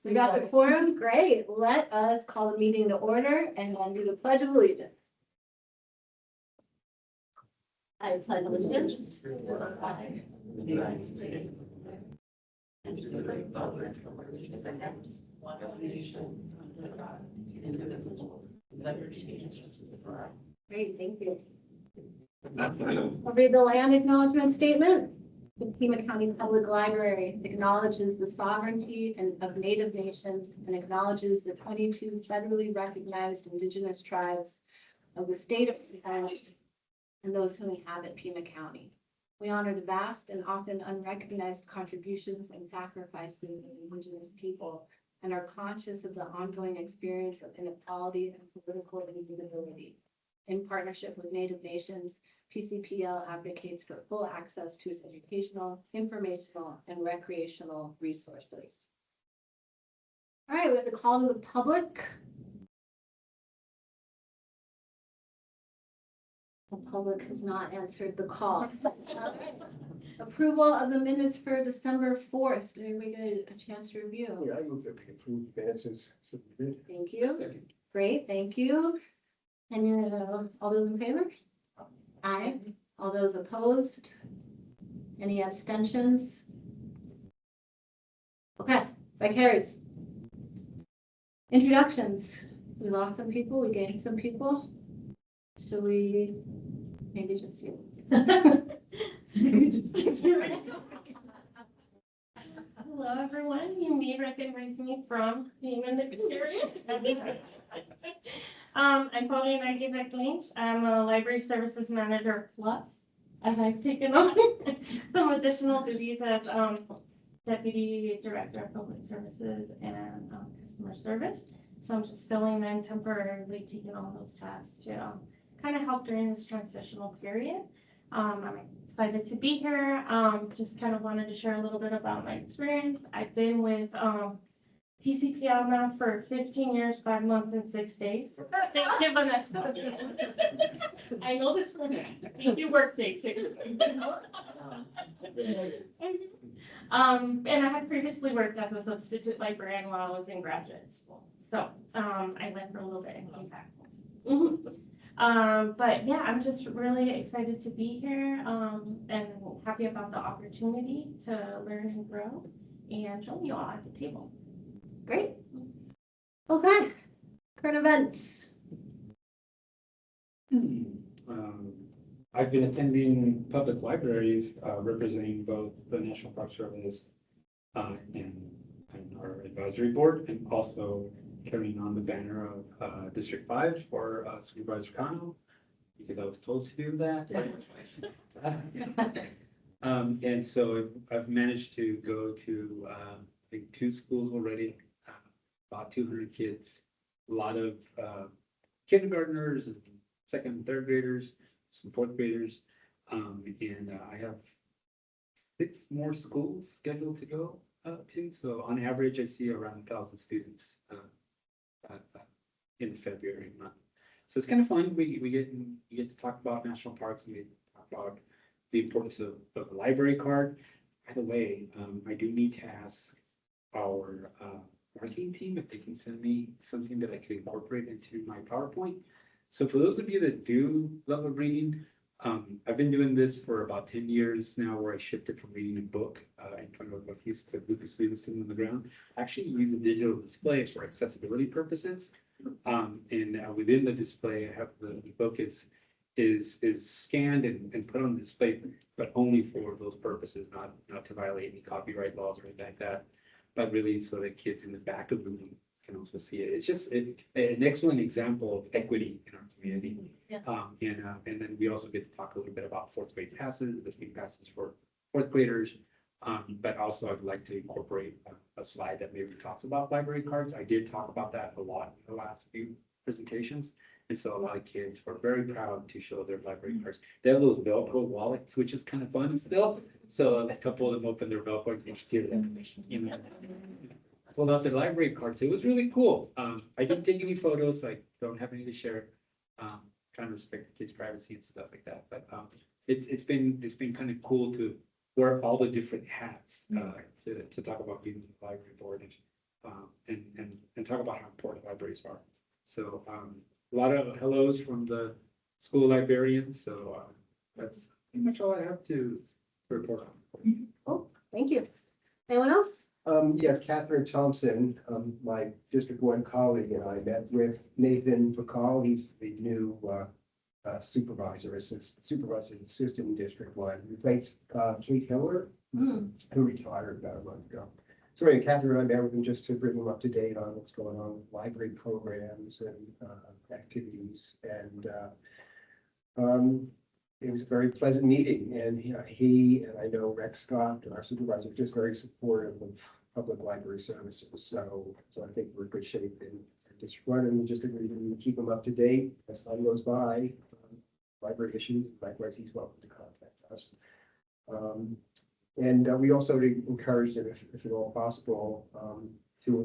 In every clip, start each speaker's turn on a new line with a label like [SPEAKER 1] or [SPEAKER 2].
[SPEAKER 1] We got the quorum, great. Let us call the meeting to order and then do the pledge of allegiance. I pledge allegiance to the flag of the United States and to the republic for which it stands, one nation, under God, indivisible, with liberty and justice for all. Great, thank you. I'll read the land acknowledgement statement. The Pima County Public Library acknowledges the sovereignty of Native nations and acknowledges the 22 federally recognized Indigenous tribes of the state of Wisconsin and those who inhabit Pima County. We honor the vast and often unrecognized contributions and sacrifices of Indigenous people and are conscious of the ongoing experience of inequality and political instability. In partnership with Native nations, PCPL advocates for full access to its educational, informational, and recreational resources. All right, we have the call to the public. The public has not answered the call. Approval of the minutes for December 4th. Did everybody get a chance to review?
[SPEAKER 2] Yeah, I move that we approve the minutes submitted.
[SPEAKER 1] Thank you. Great, thank you. And all those in favor? Aye. All those opposed? Any abstentions? Okay, that carries. Introductions. We lost some people, we gained some people. Should we maybe just you?
[SPEAKER 3] Hello, everyone. You may recognize me from being in the area. I'm Pauline Nagy-Beck-Lynch. I'm a Library Services Manager Plus, as I've taken on some additional duties as Deputy Director of Public Services and Customer Service. So I'm just filling in temporarily, taking on those tasks to kind of help during this transitional period. I'm excited to be here. Just kind of wanted to share a little bit about my experience. I've been with PCPL now for 15 years, 5 months, and 6 days. Thank you, Vanessa. I know this one. You work day too. And I had previously worked as a substitute librarian while I was in graduate school. So I went for a little bit and came back. But yeah, I'm just really excited to be here and happy about the opportunity to learn and grow and join you all at the table.
[SPEAKER 1] Great. Okay. Current events.
[SPEAKER 4] I've been attending public libraries representing both the National Park Service and our advisory board, and also carrying on the banner of District 5 for Supervisor Kano, because I was told to do that. And so I've managed to go to I think 2 schools already, about 200 kids, a lot of kindergartners and 2nd and 3rd graders, some 4th graders, and I have 6 more schools scheduled to go to. So on average, I see around 1,000 students in the February month. So it's kind of fun. We get to talk about national parks. We get to talk about the importance of the library card. By the way, I do need to ask our marketing team if they can send me something that I could incorporate into my PowerPoint. So for those of you that do love reading, I've been doing this for about 10 years now, where I shifted from reading a book in front of a piece of Lucas Lee sitting on the ground. I actually use a digital display for accessibility purposes. And within the display, I have the book is scanned and put on display, but only for those purposes, not to violate any copyright laws or anything like that, but really so that kids in the back of the room can also see it. It's just an excellent example of equity in our community.
[SPEAKER 1] Yeah.
[SPEAKER 4] And then we also get to talk a little bit about 4th grade passes, the free passes for 4th graders. But also I'd like to incorporate a slide that maybe talks about library cards. I did talk about that a lot in the last few presentations. And so a lot of kids were very proud to show their library cards. They have those Velcro wallets, which is kind of fun still. So a couple of them open their Velcro and you see the information. Pulled out their library cards. It was really cool. I didn't take any photos. I don't have any to share. Trying to respect the kids' privacy and stuff like that. But it's been kind of cool to wear all the different hats to talk about being in the library board. and talk about how important libraries are. So a lot of hellos from the school librarians. So that's pretty much all I have to report on.
[SPEAKER 1] Oh, thank you. Anyone else?
[SPEAKER 2] Yeah, Catherine Thompson, my District One colleague, and I met with Nathan Bacall. He's the new supervisor assistant in District One. Replaced Kate Hiller,
[SPEAKER 1] Hmm.
[SPEAKER 2] who retired about a month ago. So anyway, Catherine and I met with him just to bring him up to date on what's going on with library programs and activities. And it was a very pleasant meeting. And he and I know Rex Scott, our supervisor, just very supportive of public library services. So I think we're in good shape in District One, and we just agreed to keep him up to date as time goes by. Library issues, likewise, he's welcome to contact us. And we also encouraged them, if at all possible, to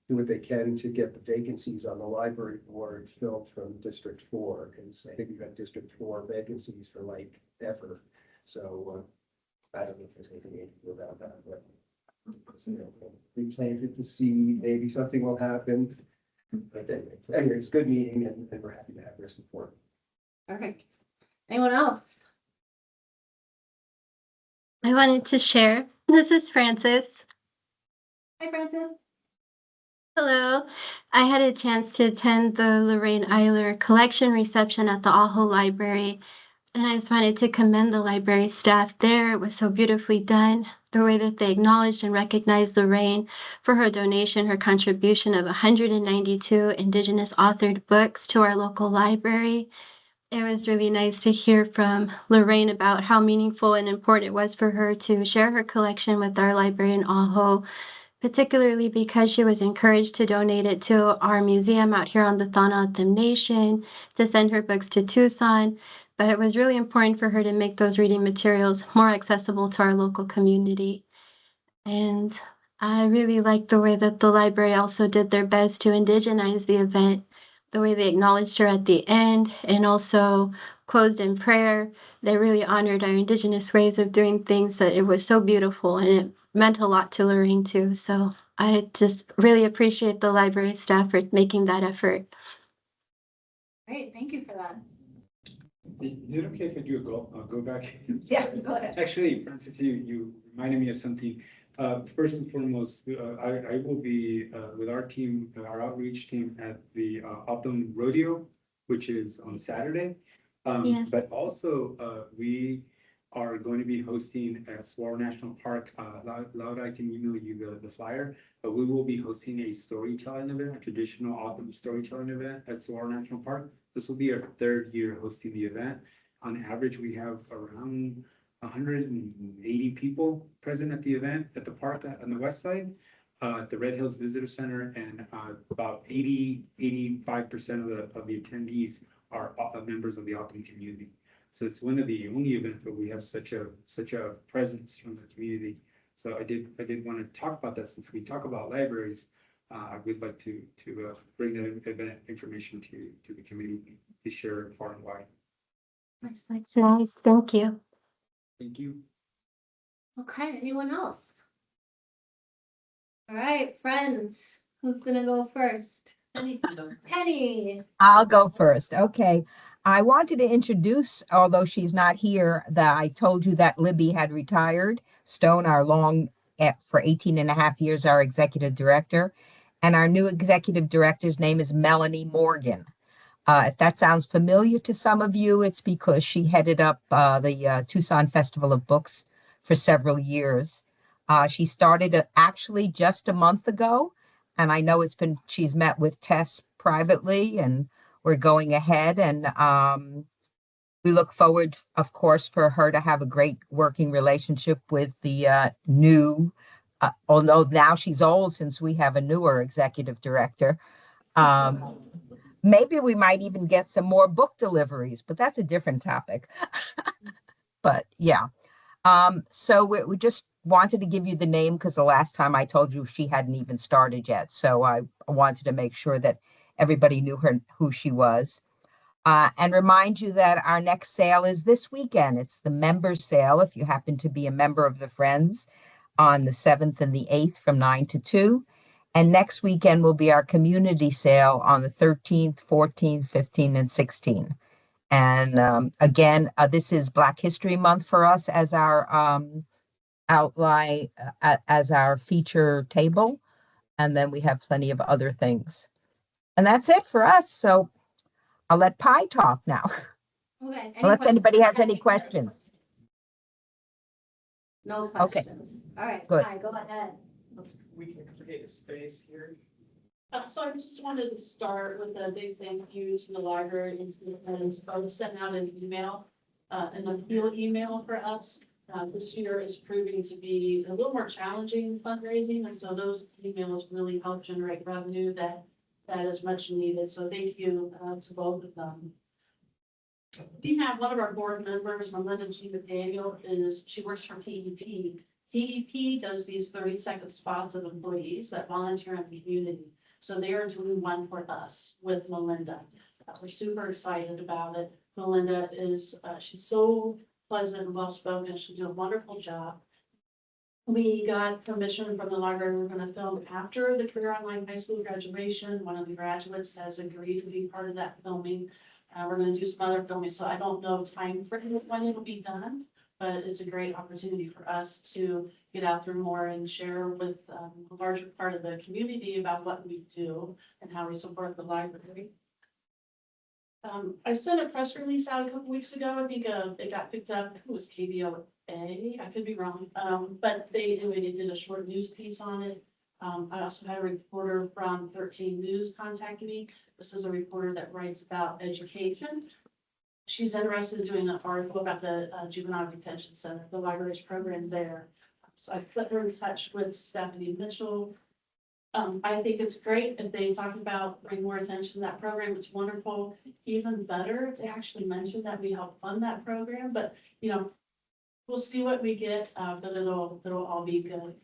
[SPEAKER 2] do what they can to get the vacancies on the library board filled from District 4, because I think we've had District 4 vacancies for like ever. So I don't know if there's anything you can do about that, but we planted the seed, maybe something will happen. But anyway, it's a good meeting, and we're happy to have their support.
[SPEAKER 1] Perfect. Anyone else?
[SPEAKER 5] I wanted to share. This is Frances.
[SPEAKER 1] Hi, Francis.
[SPEAKER 5] Hello. I had a chance to attend the Lorraine Eiler collection reception at the Aho Library, and I just wanted to commend the library staff there. It was so beautifully done. The way that they acknowledged and recognized Lorraine for her donation, her contribution of 192 Indigenous authored books to our local library. It was really nice to hear from Lorraine about how meaningful and important it was for her to share her collection with our library in Aho, particularly because she was encouraged to donate it to our museum out here on the Thanatim Nation, to send her books to Tucson. But it was really important for her to make those reading materials more accessible to our local community. And I really liked the way that the library also did their best to indigenize the event, the way they acknowledged her at the end and also closed in prayer. They really honored our Indigenous ways of doing things, that it was so beautiful, and it meant a lot to Lorraine too. So I just really appreciate the library staff for making that effort.
[SPEAKER 1] Great, thank you for that.
[SPEAKER 4] Is it okay if I do go back?
[SPEAKER 1] Yeah, go ahead.
[SPEAKER 4] Actually, Francis, you reminded me of something. First and foremost, I will be with our team, our outreach team at the Autumn Rodeo, which is on Saturday.
[SPEAKER 5] Yes.
[SPEAKER 4] But also, we are going to be hosting at Saguaro National Park. Loud, I can email you the flyer, but we will be hosting a storytelling event, a traditional autumn storytelling event at Saguaro National Park. This will be our third year hosting the event. On average, we have around 180 people present at the event at the park on the west side, at the Red Hills Visitor Center, and about 85% of the attendees are members of the Autumn community. So it's one of the only events where we have such a presence from the community. So I did want to talk about that, since we talk about libraries. I would like to bring that event information to the community to share far and wide.
[SPEAKER 5] That's nice. Thank you.
[SPEAKER 4] Thank you.
[SPEAKER 1] Okay, anyone else? All right, friends, who's gonna go first? Penny.
[SPEAKER 6] I'll go first. Okay. I wanted to introduce, although she's not here, that I told you that Libby had retired. Stone, our for 18 and a half years, our executive director. And our new executive director's name is Melanie Morgan. If that sounds familiar to some of you, it's because she headed up the Tucson Festival of Books for several years. She started actually just a month ago, and I know she's met with Tess privately, and we're going ahead, and we look forward, of course, for her to have a great working relationship with the new, although now she's old since we have a newer executive director. Maybe we might even get some more book deliveries, but that's a different topic. But yeah. So we just wanted to give you the name because the last time I told you she hadn't even started yet. So I wanted to make sure that everybody knew who she was. And remind you that our next sale is this weekend. It's the member sale, if you happen to be a member of the Friends, on the 7th and the 8th from 9 to 2. And next weekend will be our community sale on the 13th, 14th, 15th, and 16th. And again, this is Black History Month for us as our outline, as our feature table. And then we have plenty of other things. And that's it for us. So I'll let Pi talk now,
[SPEAKER 1] Okay.
[SPEAKER 6] unless anybody has any questions.
[SPEAKER 1] No
[SPEAKER 6] Okay.
[SPEAKER 1] questions. All right,
[SPEAKER 6] Good.
[SPEAKER 1] Hi, go ahead.
[SPEAKER 7] We can create a space here.
[SPEAKER 8] So I just wanted to start with a big thank you to the library and to the parents. I was sending out an email, an appeal email for us. This year is proving to be a little more challenging fundraising, and so those emails really help generate revenue that is much needed. So thank you to both of them. We have one of our board members, Melinda G. McDaniel, she works for TEP. TEP does these 30-second spots of employees that volunteer in the community. So they are doing one for us with Melinda. We're super excited about it. Melinda is, she's so pleasant and well-spoken. She'll do a wonderful job. We got permission from the library. We're going to film after the Career Online High School graduation. One of the graduates has agreed to be part of that filming. We're going to do some other filming, so I don't know time for when it'll be done, but it's a great opportunity for us to get out there more and share with a larger part of the community about what we do and how we support the library. I sent a press release out a couple weeks ago. I think it got picked up. It was KBOA. I could be wrong, but they did a short news piece on it. I also had a reporter from 13 News contact me. This is a reporter that writes about education. She's interested in doing an article about the Juvenile Detention Center, the library's program there. So I put her in touch with Stephanie Mitchell. I think it's great that they talk about bring more attention to that program. It's wonderful. Even better to actually mention that we help fund that program, but you know, we'll see what we get, but it'll all be good.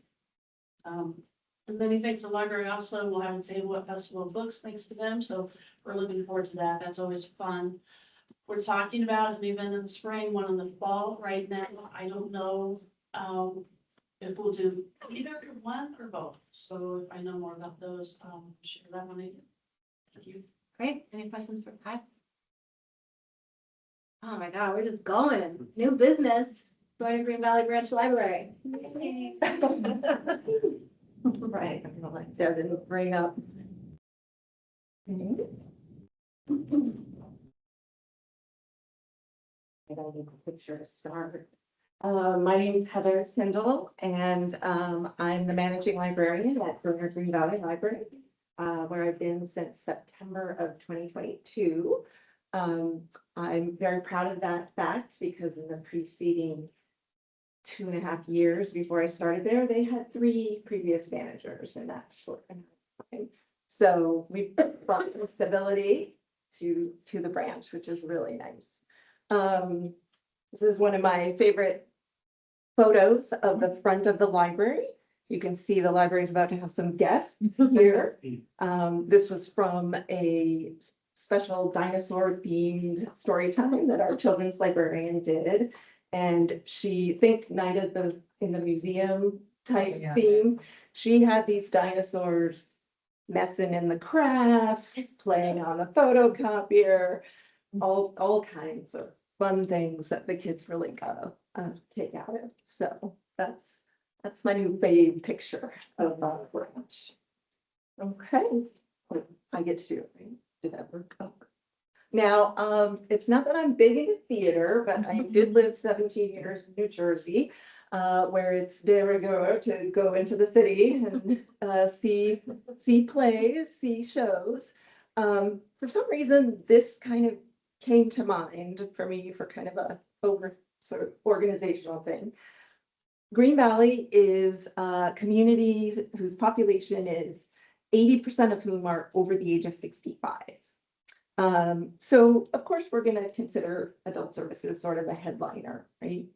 [SPEAKER 8] And then he thinks the library also will have a table at Festival of Books thanks to them. So we're looking forward to that. That's always fun. We're talking about an event in the spring, one in the fall right now. I don't know if we'll do either one or both. So if I know more about those, share that one. Thank you.
[SPEAKER 1] Great. Any questions for Pat? Oh my God, we're just going. New business. Going to Green Valley Branch Library. Right, I'm gonna let Devin bring up. I don't need a picture to start. My name is Heather Tyndall, and I'm the managing librarian at Green Valley Library, where I've been since September of 2022. I'm very proud of that fact because in the preceding 2.5 years before I started there, they had 3 previous managers in that short amount of time. So we brought some stability to the branch, which is really nice. This is one of my favorite photos of the front of the library. You can see the library is about to have some guests here. This was from a special dinosaur themed story time that our children's librarian did. And she Night at in the museum type theme. She had these dinosaurs messing in the crafts, playing on the photocopier, all kinds of fun things that the kids really got a kick out of. So that's my new fave picture of our branch. Okay, I get to do it. Right? Did that work? Oh. Now, it's not that I'm big into theater, but I did live 17 years in New Jersey, where it's de rigueur to go into the city and see plays, see shows. For some reason, this kind of came to mind for me for kind of a sort of organizational thing. Green Valley is a community whose population is 80% of whom are over the age of 65. So of course, we're going to consider adult services sort of a headliner, right?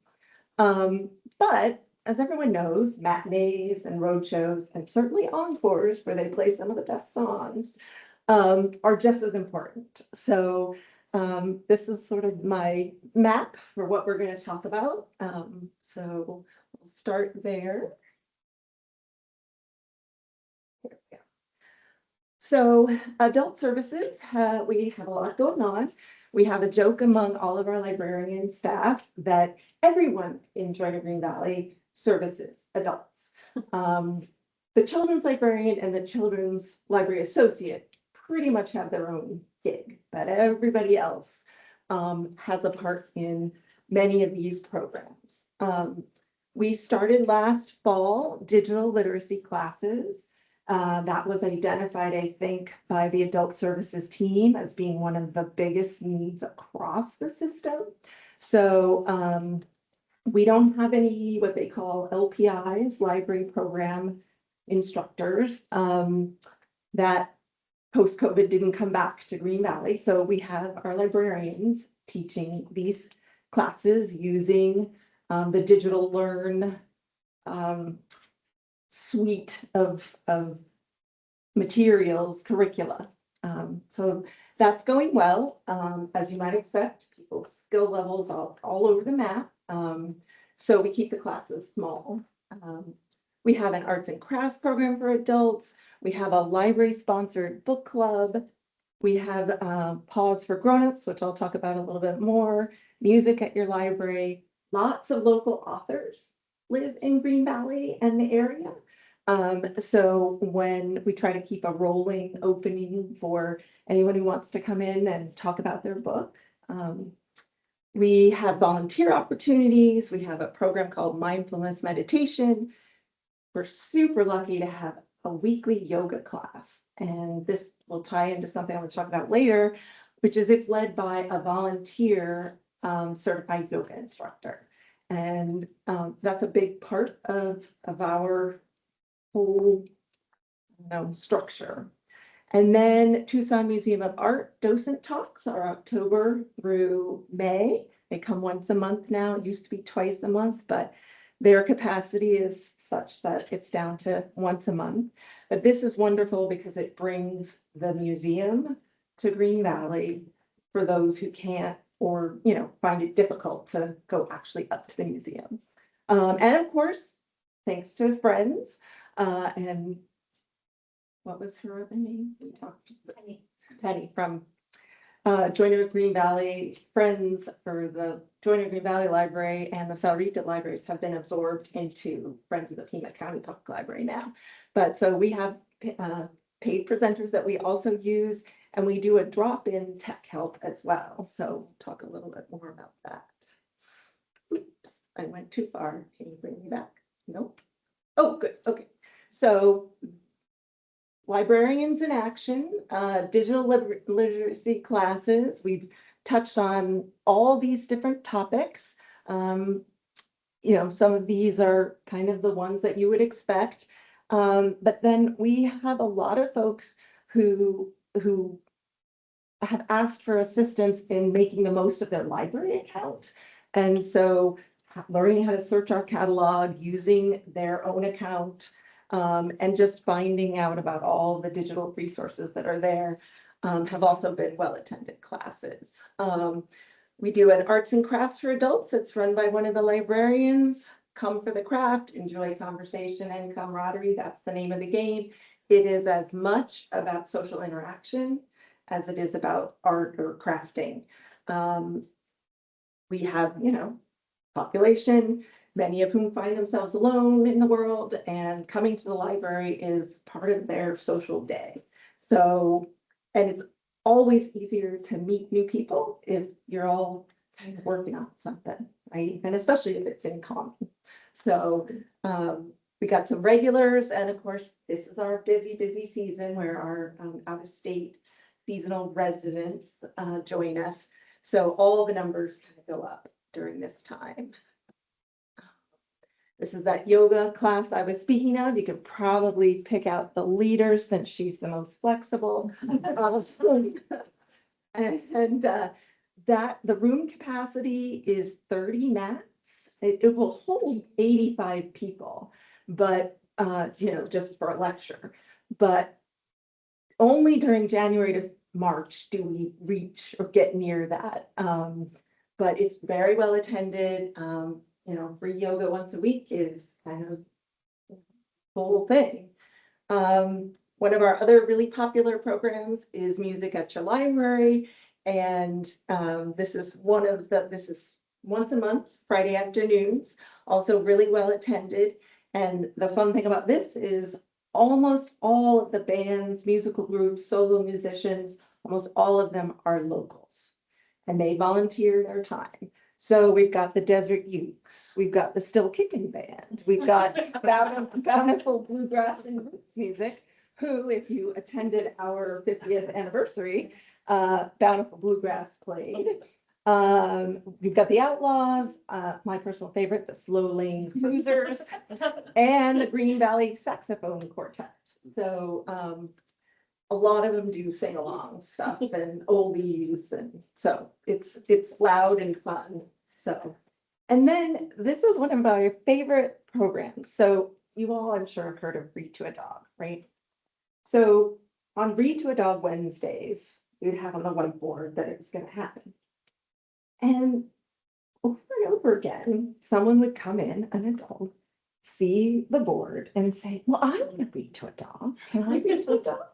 [SPEAKER 1] But as everyone knows, matinees and road shows and certainly encores where they play some of the best songs are just as important. So this is sort of my map for what we're going to talk about. So we'll start there. Here we go.
[SPEAKER 9] So adult services, we have a lot going on. We have a joke among all of our librarian staff that everyone in Joyner Green Valley services adults. The children's librarian and the children's library associate pretty much have their own gig, but everybody else has a part in many of these programs. We started last fall digital literacy classes. That was identified, I think, by the adult services team as being one of the biggest needs across the system. So we don't have any what they call LPIs, library program instructors, that post-COVID didn't come back to Green Valley. So we have our librarians teaching these classes using the Digital Learn suite of materials, curricula. So that's going well. As you might expect, people's skill levels are all over the map. So we keep the classes small. We have an arts and crafts program for adults. We have a library-sponsored book club. We have Pause for Grownups, which I'll talk about a little bit more. Music at your library. Lots of local authors live in Green Valley and the area. So when we try to keep a rolling opening for anyone who wants to come in and talk about their book, we have volunteer opportunities. We have a program called Mindfulness Meditation. We're super lucky to have a weekly yoga class, and this will tie into something I'm going to talk about later, which is it's led by a volunteer certified yoga instructor. And that's a big part of our whole structure. And then Tucson Museum of Art docent talks are October through May. They come once a month now. It used to be twice a month, but their capacity is such that it's down to once a month. But this is wonderful because it brings the museum to Green Valley for those who can't or, find it difficult to go actually up to the museum. And of course, thanks to friends, and what was her other name? We talked Penny from Joyner Green Valley Friends, or the Joyner Green Valley Library and the Sahuarita libraries have been absorbed into Friends of the Pima County Public Library now. But so we have paid presenters that we also use, and we do a drop-in tech help as well. So we'll talk a little bit more about that. Oops, I went too far. Can you bring me back? Nope. Oh, good. Okay. So librarians in action, digital literacy classes. We've touched on all these different topics. Some of these are kind of the ones that you would expect. But then we have a lot of folks who have asked for assistance in making the most of their library account. And so learning how to search our catalog, using their own account, and just finding out about all the digital resources that are there, have also been well-attended classes. We do an arts and crafts for adults. It's run by one of the librarians. Come for the craft, enjoy conversation and camaraderie. That's the name of the game. It is as much about social interaction as it is about art or crafting. We have, population, many of whom find themselves alone in the world, and coming to the library is part of their social day. So, and it's always easier to meet new people if you're all kind of working on something, right? And especially if it's in common. So we got some regulars, and of course, this is our busy season where our out-of-state seasonal residents join us. So all the numbers kind of go up during this time. This is that yoga class I was speaking of. You could probably pick out the leader since she's the most flexible. And that the room capacity is 30 mats. It will hold 85 people, but just for a lecture. But only during January to March do we reach or get near that. But it's very well attended. Free yoga once a week is kind of the whole thing. One of our other really popular programs is Music at Your Library. And this is once a month, Friday afternoons, also really well attended. And the fun thing about this is almost all of the bands, musical groups, solo musicians, almost all of them are locals. And they volunteer their time. So we've got the Desert Ukes, we've got the Still Kickin' Band, we've got Bountiful Bluegrass and Roots Music, who, if you attended our 50th anniversary, Bountiful Bluegrass played. We've got the Outlaws, my personal favorite, the Slow Lane Cruisers, and the Green Valley Saxophone Quartet. So a lot of them do sing along stuff and oldies, and so it's loud and fun. So, and then this is one of my favorite programs. So you all, I'm sure, have heard of Read to a Dog, right? So on Read to a Dog Wednesdays, we'd have on the whiteboard that it was going to happen. And over and over again, someone would come in, an adult, see the board and say, well, I want to read to a dog. Can I read to a dog?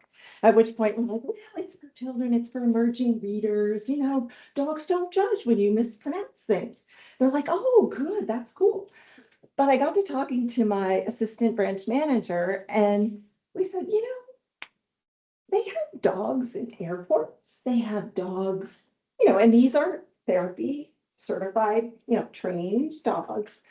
[SPEAKER 9] At which point we're like, well, it's for children, it's for emerging readers, you know, dogs don't judge when you mispronounce things. They're like, oh, good, that's cool. But I got to talking to my assistant branch manager and we said, you know, they have dogs in airports, they have dogs, you know, and these are therapy certified, you know, trained dogs.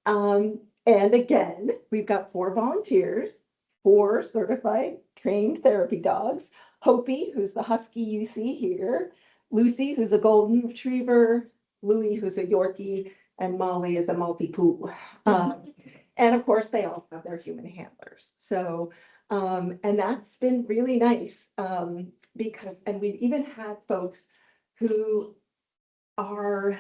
[SPEAKER 9] And again, we've got 4 volunteers, 4 certified trained therapy dogs. Hopi, who's the husky you see here, Lucy, who's a golden retriever, Louie, who's a Yorkie, and Molly is a Maltipoo. And of course, they all have their human handlers. So, and that's been really nice because, and we've even had folks who are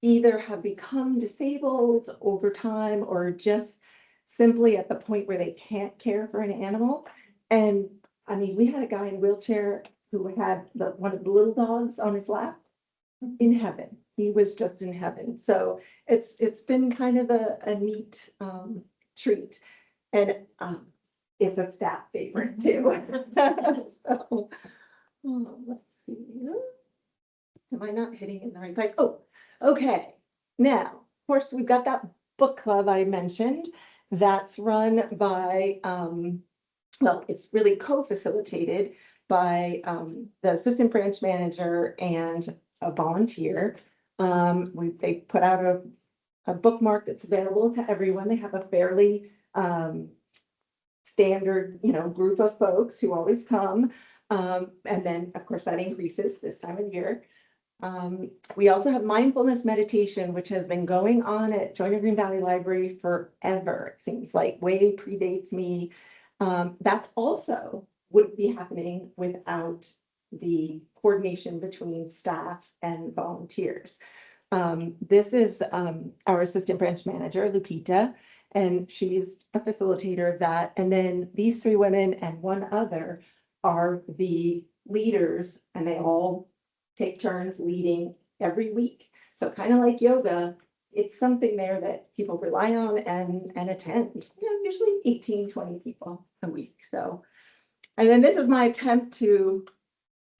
[SPEAKER 9] either have become disabled over time or just simply at the point where they can't care for an animal. And I mean, we had a guy in a wheelchair who had one of the little dogs on his lap in heaven. He was just in heaven. So it's been kind of a neat treat. And it's a staff favorite too. So let's see. Am I not hitting in the right place? Oh, okay. Now, of course, we've got that book club I mentioned that's run by, well, it's really co-facilitated by the assistant branch manager and a volunteer. They put out a bookmark that's available to everyone. They have a fairly standard, you know, group of folks who always come. And then, of course, that increases this time of year. We also have mindfulness meditation, which has been going on at Joyner Green Valley Library forever. It seems like way predates me. That's also wouldn't be happening without the coordination between staff and volunteers. This is our assistant branch manager, Lupita, and she's a facilitator of that. And then these 3 women and 1 other are the leaders, and they all take turns leading every week. So kind of like yoga, it's something there that people rely on and attend, you know, usually 18, 20 people a week. So, and then this is my attempt to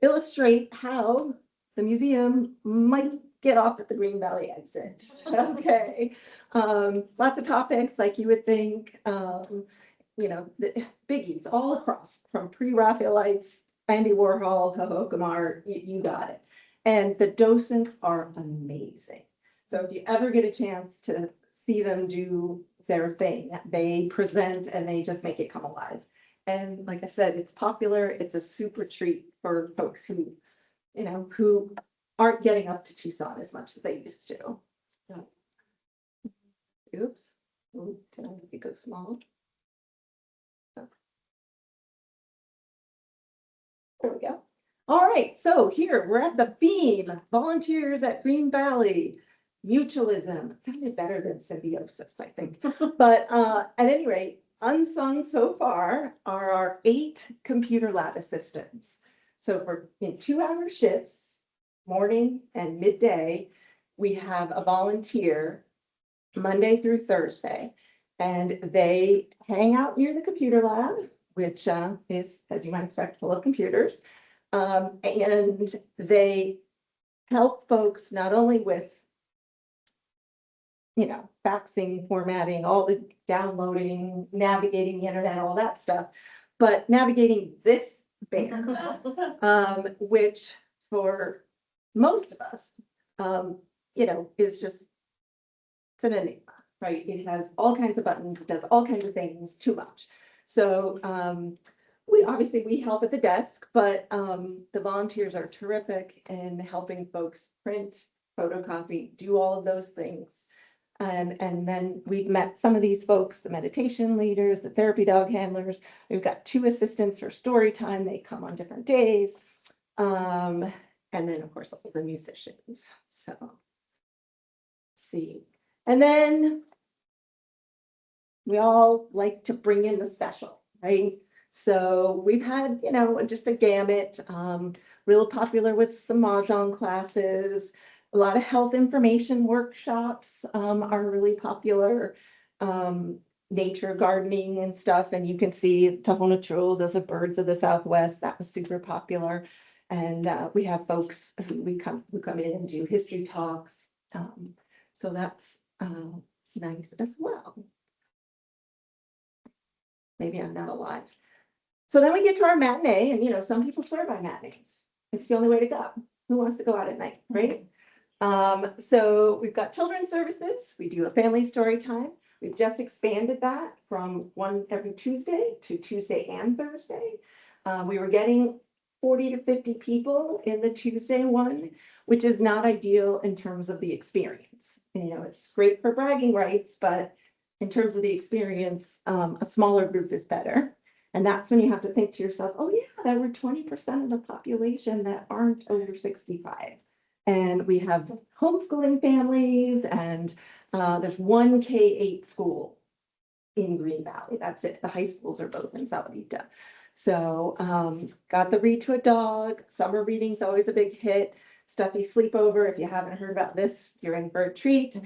[SPEAKER 9] illustrate how the museum might get off at the Green Valley exit. Okay. Lots of topics like you would think, you know, the biggies all across from pre-Raphaelites, Andy Warhol, Hohokam art, you got it. And the docents are amazing. So if you ever get a chance to see them do their thing, they present and they just make it come alive. And like I said, it's popular. It's a super treat for folks who, you know, who aren't getting up to Tucson as much as they used to. So, oops. Ooh, did I make it go small? There we go. All right, so here we're at the theme, volunteers at Green Valley, mutualism. It sounded better than symbiosis, I think. But at any rate, unsung so far are our 8 computer lab assistants. So for in 2-hour shifts, morning and midday, we have a volunteer Monday through Thursday, and they hang out near the computer lab. which is, as you might expect, full of computers. And they help folks not only with, faxing, formatting, all the downloading, navigating the internet, all that stuff, but navigating this bear, which for most of us, is just, it's an enigma, right? It has all kinds of buttons, it does all kinds of things, too much. So we help at the desk, but the volunteers are terrific in helping folks print, photocopy, do all of those things. And then we've met some of these folks, the meditation leaders, the therapy dog handlers. We've got 2 assistants for story time. They come on different days. And then of course, all the musicians. So see. And then we all like to bring in the special, right? So we've had, just a gamut, real popular with some Mahjong classes. A lot of health information workshops are really popular. Nature gardening and stuff. And you can see Tahona Chul does a Birds of the Southwest. That was super popular. And we have folks who come in and do history talks. So that's nice as well. Maybe I'm not alive. So then we get to our matinee, and some people swear by matinees. It's the only way to go. Who wants to go out at night, right? So we've got children's services. We do a family story time. We've just expanded that from one every Tuesday to Tuesday and Thursday. We were getting 40 to 50 people in the Tuesday one, which is not ideal in terms of the experience. It's great for bragging rights, but in terms of the experience, a smaller group is better. And that's when you have to think to yourself, oh yeah, there were 20% of the population that aren't over 65. And we have homeschooling families, and there's one K-8 school in Green Valley. That's it. The high schools are both in Sahuarita. So got the Read to a Dog. Summer reading's always a big hit. Stuffy Sleepover. If you haven't heard about this, you're in for a treat.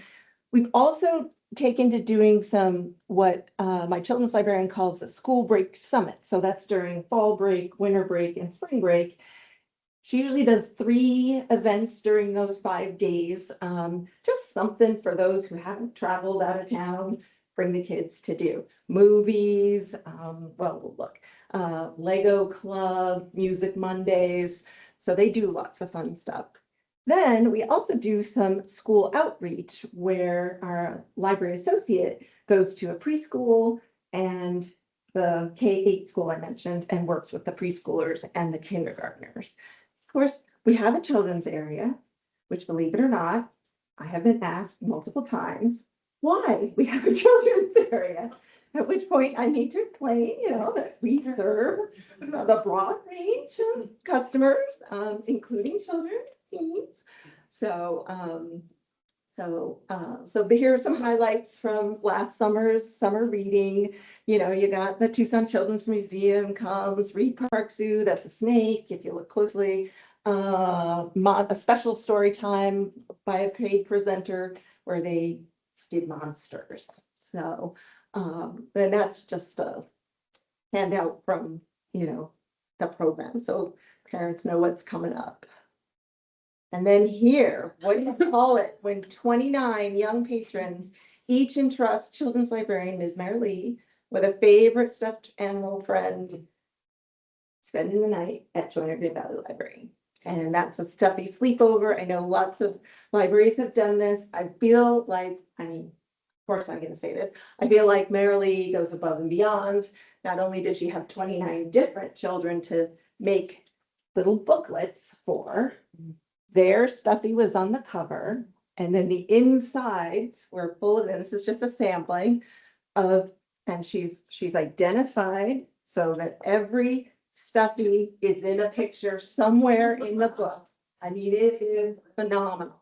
[SPEAKER 9] We've also taken to doing some what my children's librarian calls the school break summit. So that's during fall break, winter break, and spring break. She usually does 3 events during those 5 days. Just something for those who haven't traveled out of town, bring the kids to do. Movies, Lego Club, Music Mondays. So they do lots of fun stuff. Then we also do some school outreach where our library associate goes to a preschool and the K-8 school I mentioned and works with the preschoolers and the kindergartners. Of course, we have a children's area, which, believe it or not, I have been asked multiple times why we have a children's area. At which point I need to explain, that we serve the broad range of customers, including children, teens. So here are some highlights from last summer's summer reading. You got the Tucson Children's Museum comes, Reed Park Zoo, that's a snake, if you look closely. A special story time by a paid presenter where they did monsters. So then that's just a handout from, the program. So parents know what's coming up. And then here, what do you call it when 29 young patrons each entrust children's librarian Ms. Mary Lee with a favorite stuffed animal friend spending the night at Joyner Green Valley Library. And that's a stuffy sleepover. I know lots of libraries have done this. I feel like, of course I'm going to say this, I feel like Mary Lee goes above and beyond. Not only did she have 29 different children to make little booklets for, their stuffy was on the cover, and then the insides were full of, and this is just a sampling of, and she's identified so that every stuffy is in a picture somewhere in the book. It is phenomenal.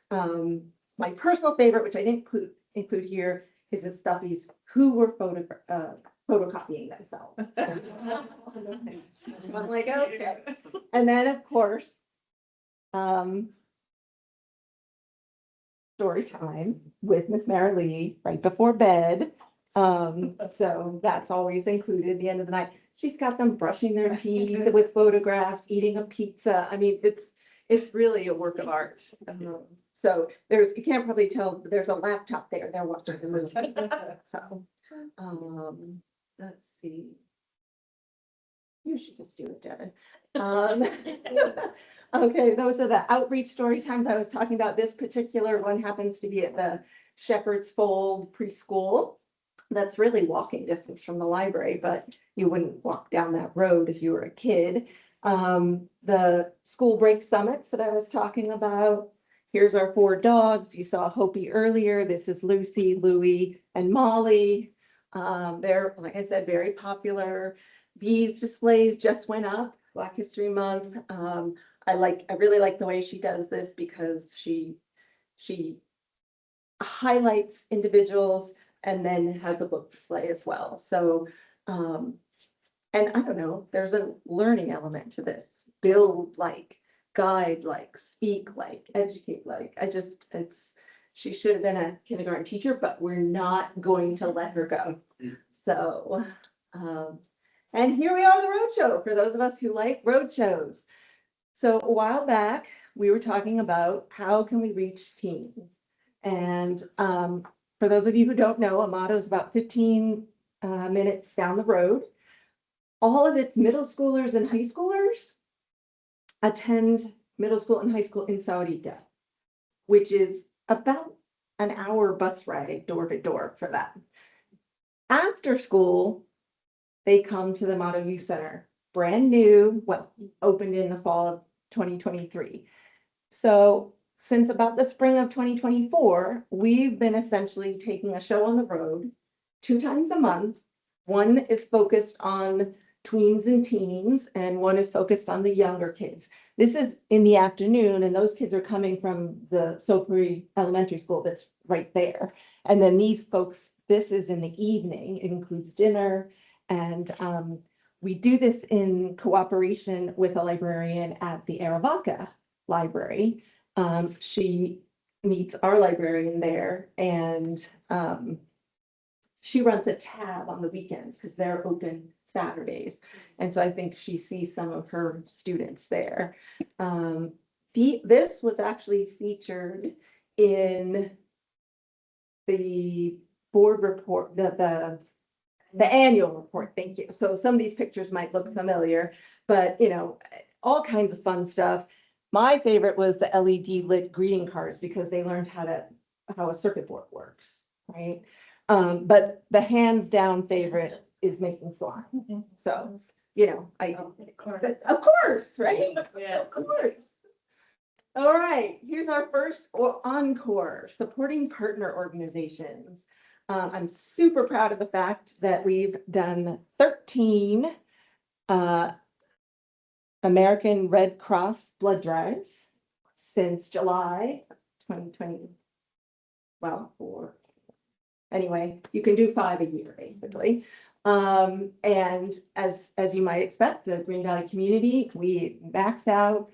[SPEAKER 9] My personal favorite, which I didn't include here, is the stuffies who were photocopying themselves. I'm like, okay. And then of course, story time with Miss Mary Lee right before bed. So that's always included at the end of the night. she's got them brushing their teeth with photographs, eating a pizza. I mean, it's really a work of art. So you can't probably tell, but there's a laptop there. They're watching the movie. So, let's see. You should just do it, Devin. Okay, those are the outreach story times I was talking about. This particular one happens to be at the Shepherd's Fold Preschool. That's really walking distance from the library, but you wouldn't walk down that road if you were a kid. The school break summits that I was talking about. Here's our 4 dogs. You saw Hopi earlier. This is Lucy, Louie, and Molly. They're, like I said, very popular. These displays just went up, Black History Month. I really like the way she does this because she highlights individuals and then has a book display as well. So, and I don't know, there's a learning element to this. Build like, guide like, speak like, educate like. She should have been a kindergarten teacher, but we're not going to let her go. So, and here we are, the roadshow, for those of us who like roadshows. So a while back, we were talking about how can we reach teens? And for those of you who don't know, Amato is about 15 minutes down the road. All of its middle schoolers and high schoolers attend middle school and high school in Sahuarita, which is about an hour bus ride door to door for them. After school, they come to the Amato Youth Center, brand new, opened in the fall of 2023. So since about the spring of 2024, we've been essentially taking a show on the road 2 times a month. One is focused on tweens and teens, and one is focused on the younger kids. This is in the afternoon, and those kids are coming from the Sopri Elementary School that's right there. And then these folks, this is in the evening. It includes dinner, and we do this in cooperation with a librarian at the Aravaca Library. She meets our librarian there, and she runs a tab on the weekends because they're open Saturdays. And so I think she sees some of her students there. This was actually featured in the board report, the annual report. Thank you. So some of these pictures might look familiar, but all kinds of fun stuff. My favorite was the LED lit greeting cards because they learned how a circuit board works, right? But the hands down favorite is making slime. So, of course, right?
[SPEAKER 7] Yes.
[SPEAKER 9] Of course. All right, here's our first encore, supporting partner organizations. I'm super proud of the fact that we've done 13 American Red Cross blood drives since July 2020. Anyway, you can do 5 a year, basically. And as you might expect, the Green Valley community, we max out.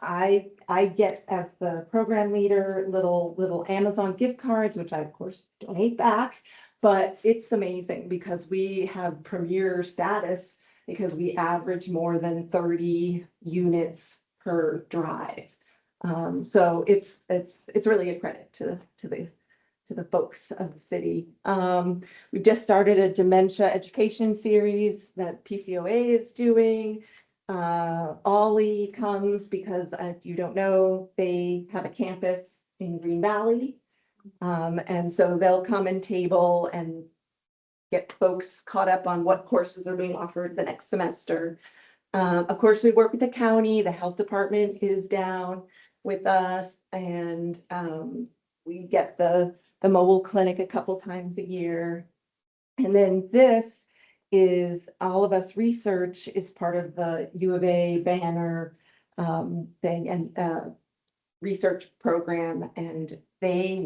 [SPEAKER 9] I get, as the program leader, little Amazon gift cards, which I of course donate back, but it's amazing because we have premier status because we average more than 30 units per drive. So it's really a credit to the folks of the city. We've just started a dementia education series that PCOA is doing. Ollie comes because if you don't know, they have a campus in Green Valley. And so they'll come and table and get folks caught up on what courses are being offered the next semester. Of course, we work with the county. The health department is down with us, and we get the mobile clinic a couple times a year. And then this is All of Us Research is part of the U of A banner thing and research program. And they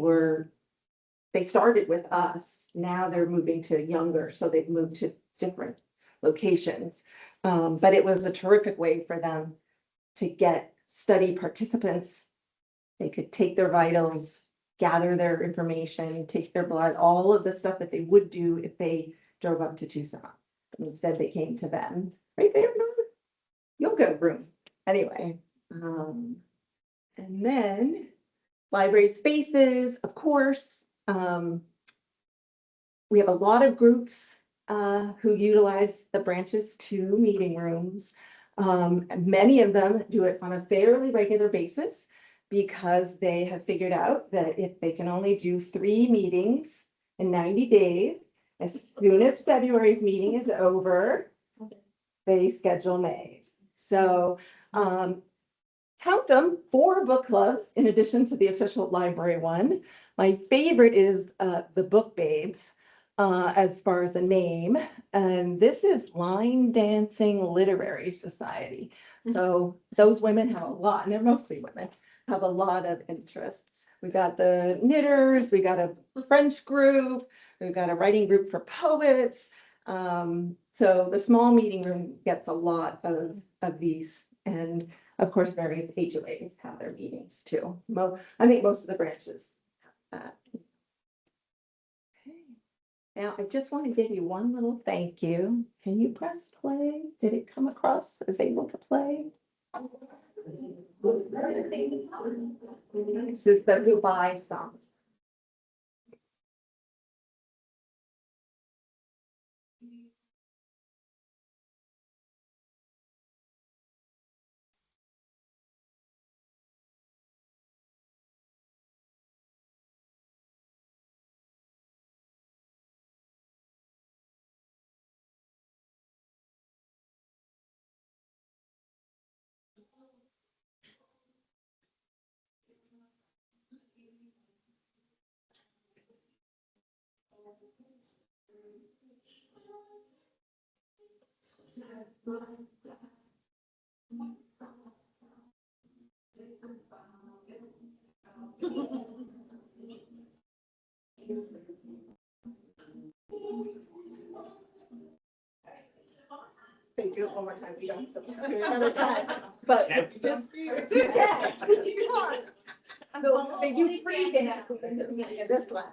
[SPEAKER 9] started with us. Now they're moving to younger, so they've moved to different locations. But it was a terrific way for them to get study participants. They could take their vitals, gather their information, take their blood, all of the stuff that they would do if they drove up to Tucson. Instead, they came to them, right there in the yoga room. Anyway, and then library spaces, of course. We have a lot of groups who utilize the branches to meeting rooms. And many of them do it on a fairly regular basis because they have figured out that if they can only do 3 meetings in 90 days, as soon as February's meeting is over, they schedule May's. So count them, 4 book clubs in addition to the official library one. My favorite is the Book Babes as far as a name. And this is Line Dancing Literary Society. So those women have a lot, and they're mostly women, have a lot of interests. We got the knitters, we got a French group, we've got a writing group for poets. So the small meeting room gets a lot of these. And of course, various HOAs have their meetings too. I think most of the branches have that. Okay. Now, I just want to give you one little thank you. Can you press play? Did it come across as able to play? This is the goodbye song. They do it one more time. We don't have to do it another time, but just yeah, you want. So they do free dance in the beginning of this one.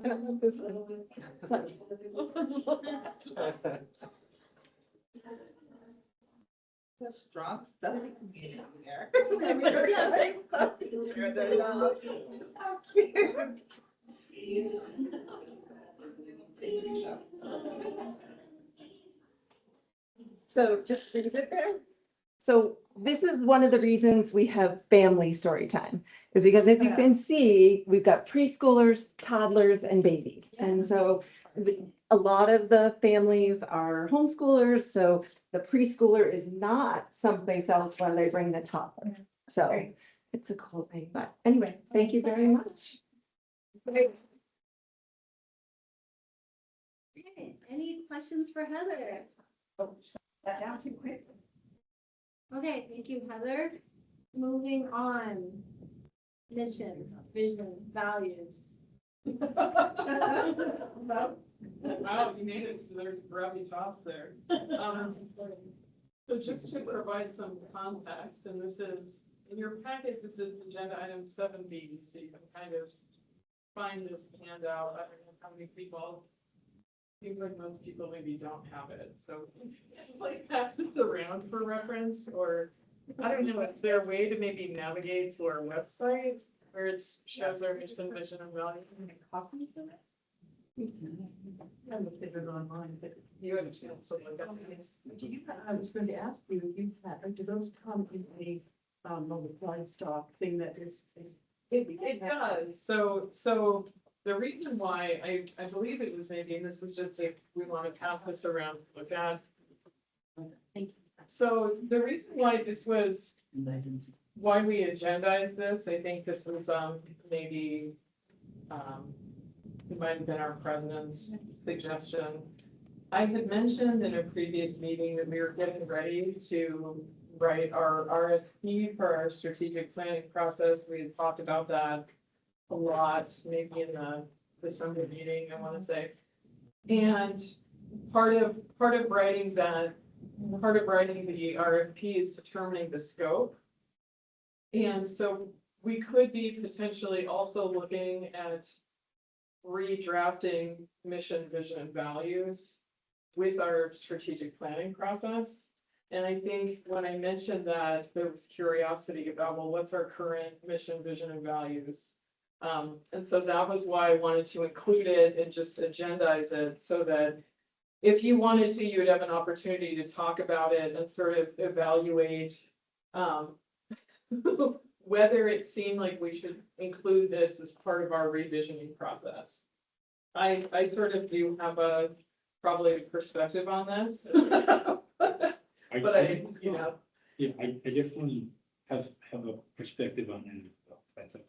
[SPEAKER 9] I don't know this one. Sorry.
[SPEAKER 10] A strong study community there. There's something there, they're not. How cute.
[SPEAKER 9] So just freeze it there. So this is one of the reasons we have family story time, is because as you can see, we've got preschoolers, toddlers, and babies. And so a lot of the families are homeschoolers, so the preschooler is not someplace else while they bring the toddler. So it's a cool thing, but anyway, thank you very much.
[SPEAKER 1] Okay, any questions for Heather?
[SPEAKER 10] That down too quick.
[SPEAKER 1] Okay, thank you, Heather. Moving on. Mission, vision, values.
[SPEAKER 7] Wow, you made it, so there's gravitas there. So just to provide some context, and this is, in your packet, this is agenda item 7B, so you can kind of find this handout. I don't know how many people, seems like most people maybe don't have it, so like pass this around for reference, or I don't know, is there a way to maybe navigate to our website where it shows our mission, vision, and values? Copy of it? I looked at it online, but you had a chance to look at it.
[SPEAKER 10] Do you, I was going to ask you, do those come in the livestock thing that is?
[SPEAKER 7] It does, so the reason why, I believe it was maybe, and this is just if we want to pass this around to look at.
[SPEAKER 1] Thank you.
[SPEAKER 7] So the reason why this was, why we agendized this, I think this was, maybe, it might have been our president's suggestion. I had mentioned in a previous meeting that we were getting ready to write our RFP for our strategic planning process. We had talked about that a lot, maybe in the December meeting, I want to say. And part of writing that, part of writing the RFP is determining the scope. And so we could be potentially also looking at redrafting mission, vision, and values with our strategic planning process. And I think when I mentioned that, there was curiosity about, well, what's our current mission, vision, and values? And so that was why I wanted to include it and just agendize it so that if you wanted to, you would have an opportunity to talk about it and sort of evaluate whether it seemed like we should include this as part of our revisioning process. I sort of do have probably a perspective on this. But I, you know.
[SPEAKER 4] Yeah, I definitely have a perspective on that as well. That's it.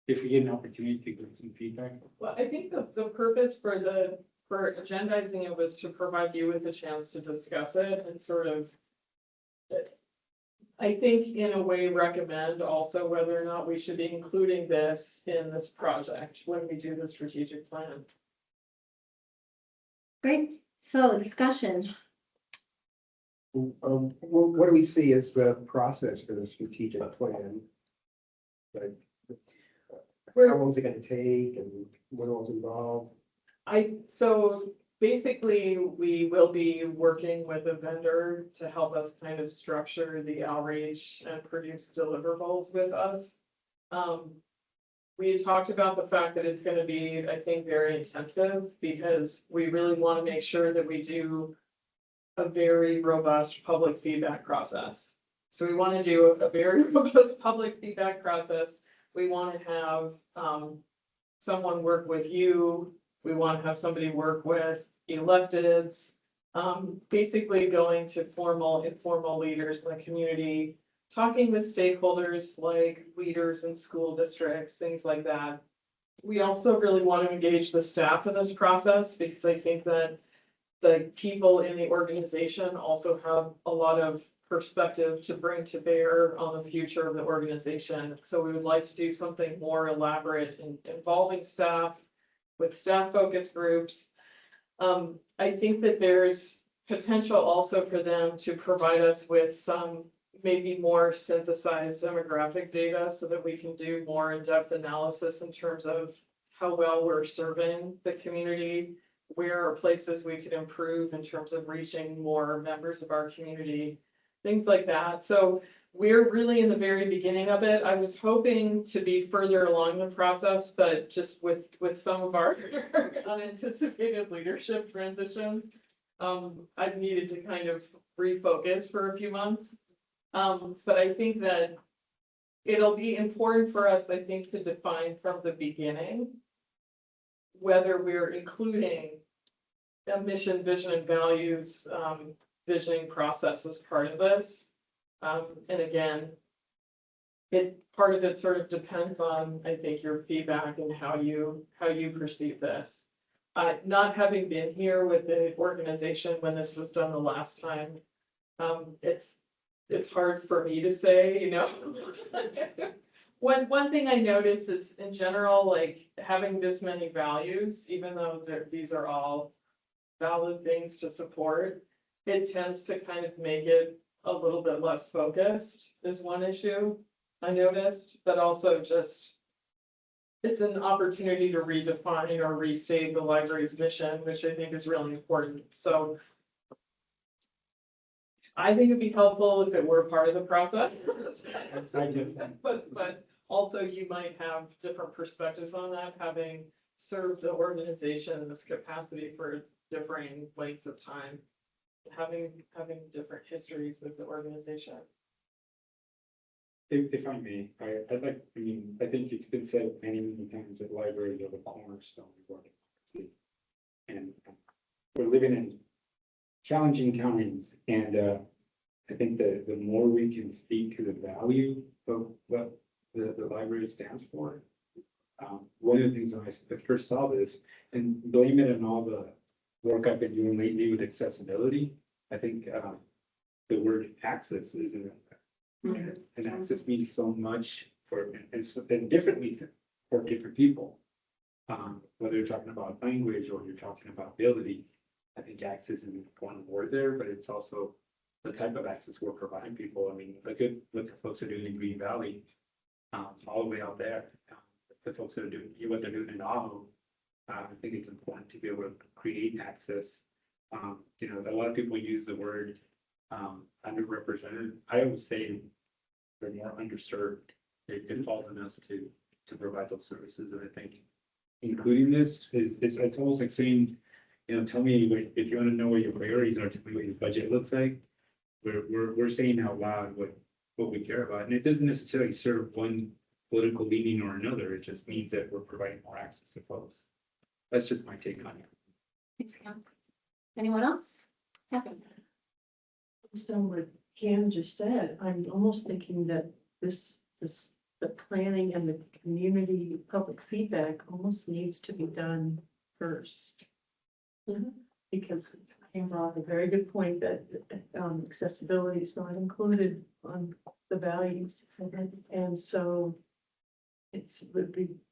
[SPEAKER 4] If we get an opportunity to get some feedback.
[SPEAKER 7] Well, I think the purpose for agendizing it was to provide you with a chance to discuss it and sort of, I think in a way recommend also whether or not we should be including this in this project when we do the strategic plan.
[SPEAKER 1] Great, so discussion.
[SPEAKER 2] What do we see as the process for the strategic plan? Like, how long is it gonna take and what all's involved?
[SPEAKER 7] So basically, we will be working with a vendor to help us kind of structure the outreach and produce deliverables with us. We had talked about the fact that it's gonna be, I think, very intensive because we really want to make sure that we do a very robust public feedback process. So we want to do a very robust public feedback process. We want to have someone work with you. We want to have somebody work with electeds, basically going to formal, informal leaders in the community, talking with stakeholders like leaders in school districts, things like that. We also really want to engage the staff in this process because I think that the people in the organization also have a lot of perspective to bring to bear on the future of the organization. So we would like to do something more elaborate and involving staff with staff focus groups. I think that there's potential also for them to provide us with some maybe more synthesized demographic data so that we can do more in-depth analysis in terms of how well we're serving the community, where are places we could improve in terms of reaching more members of our community, things like that. So we're really in the very beginning of it. I was hoping to be further along the process, but just with some of our unanticipated leadership transitions, I've needed to kind of refocus for a few months. But I think that it'll be important for us, I think, to define from the beginning whether we're including a mission, vision, and values visioning process as part of this. And again, part of it sort of depends on, I think, your feedback and how you perceive this. Not having been here with the organization when this was done the last time, it's hard for me to say, you know. One thing I noticed is in general, like having this many values, even though these are all valid things to support, it tends to kind of make it a little bit less focused is one issue I noticed, but also just it's an opportunity to redefine or restate the library's mission, which I think is really important. So I think it'd be helpful if it were part of the process. But also you might have different perspectives on that, having served the organization in this capacity for differing lengths of time, having different histories with the organization.
[SPEAKER 4] If I may, I'd like, I mean, I think it's been said many, many times that libraries are the cornerstone of our democracy. And we're living in challenging times, and I think that the more we can speak to the value of what the library stands for. One of the things when I first saw this, and blame it on all the work I've been doing lately with accessibility, I think the word access is in there. And access means so much and differently for different people. Whether you're talking about language or you're talking about ability, I think access is one word there, but it's also the type of access we're providing people. I mean, look at what the folks are doing in Green Valley, all the way out there. The folks that are doing what they're doing in Ajo. I think it's important to be able to create access. You know, a lot of people use the word underrepresented. I always say they're more underserved. It falls on us to provide those services, and I think including this it's almost like saying, you know, tell me if you want to know what your priorities are, tell me what your budget looks like. We're saying out loud what we care about, and it doesn't necessarily serve one political leaning or another. It just means that we're providing more access to folks. That's just my take on it.
[SPEAKER 1] Thanks, Cam. Anyone else? Catherine?
[SPEAKER 11] Based on what Cam just said, I'm almost thinking that the planning and the community public feedback almost needs to be done first. Because Cam brought up a very good point that accessibility is not included on the values. And so I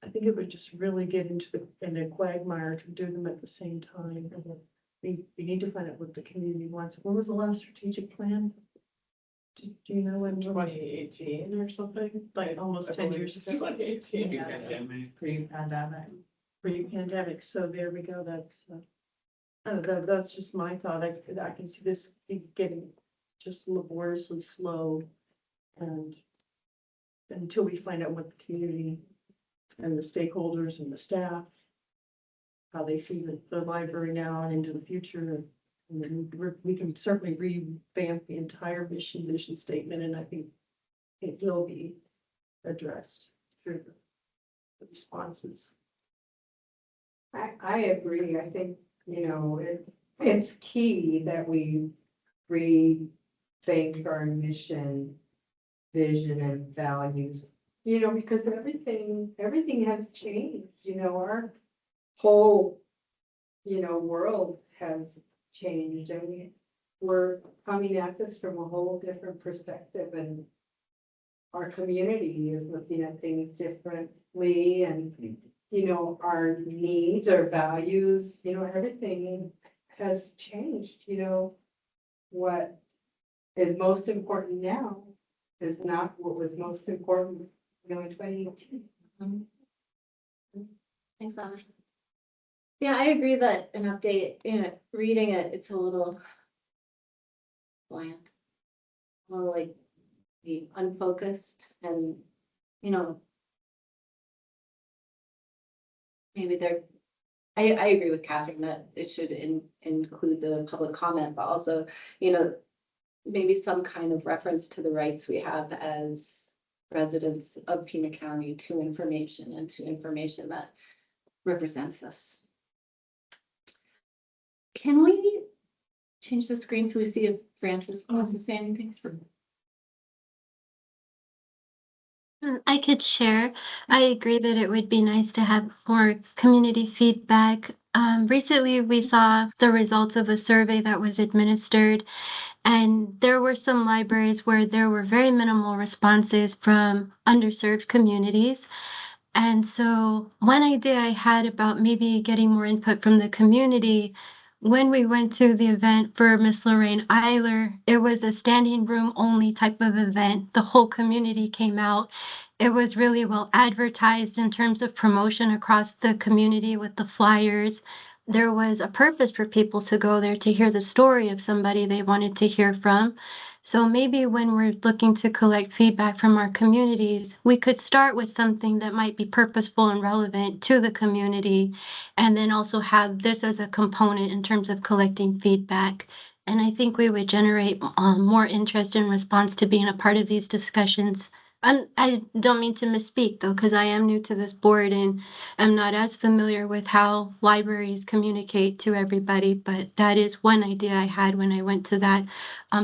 [SPEAKER 11] think it would just really get into in a quagmire to do them at the same time. We need to find out what the community wants. When was the last strategic plan? Do you know when?
[SPEAKER 7] 2018 or something,
[SPEAKER 11] Like almost 10 years ago.
[SPEAKER 7] 2018.
[SPEAKER 11] Pre-pandemic, so there we go, that's just my thought, I can see this getting just laboriously slow. And until we find out what the community and the stakeholders and the staff, how they see the library now and into the future. And then we can certainly revamp the entire mission, vision statement, and I think it will be addressed through the responses.
[SPEAKER 12] I agree. I think, you know, it's key that we rethink our mission, vision and values, you know, because everything has changed, you know, our whole, you know, world has changed, and we're coming at this from a whole different perspective, and our community is looking at things differently, and you know, our needs, our values, you know, everything has changed. You know, what is most important now is not what was most important, you know, in 2018.
[SPEAKER 1] Thanks, Anna. Yeah, I agree that an update, you know, reading it, it's a little bland. A little like the unfocused and, you know, maybe I agree with Catherine that it should include the public comment, but also, you know, maybe some kind of reference to the rights we have as residents of Pima County to information and to information that represents us. Can we change the screen so we see if Francis wants to say anything?
[SPEAKER 5] I could share. I agree that it would be nice to have more community feedback. Recently, we saw the results of a survey that was administered, and there were some libraries where there were very minimal responses from underserved communities. And so one idea I had about maybe getting more input from the community, when we went to the event for Miss Lorraine Eiler, it was a standing room only type of event. The whole community came out. It was really well advertised in terms of promotion across the community with the flyers. There was a purpose for people to go there to hear the story of somebody they wanted to hear from. So maybe when we're looking to collect feedback from our communities, we could start with something that might be purposeful and relevant to the community, and then also have this as a component in terms of collecting feedback. And I think we would generate more interest and response to being a part of these discussions. I don't mean to misspeak though, because I am new to this board and I'm not as familiar with how libraries communicate to everybody, but that is one idea I had when I went to that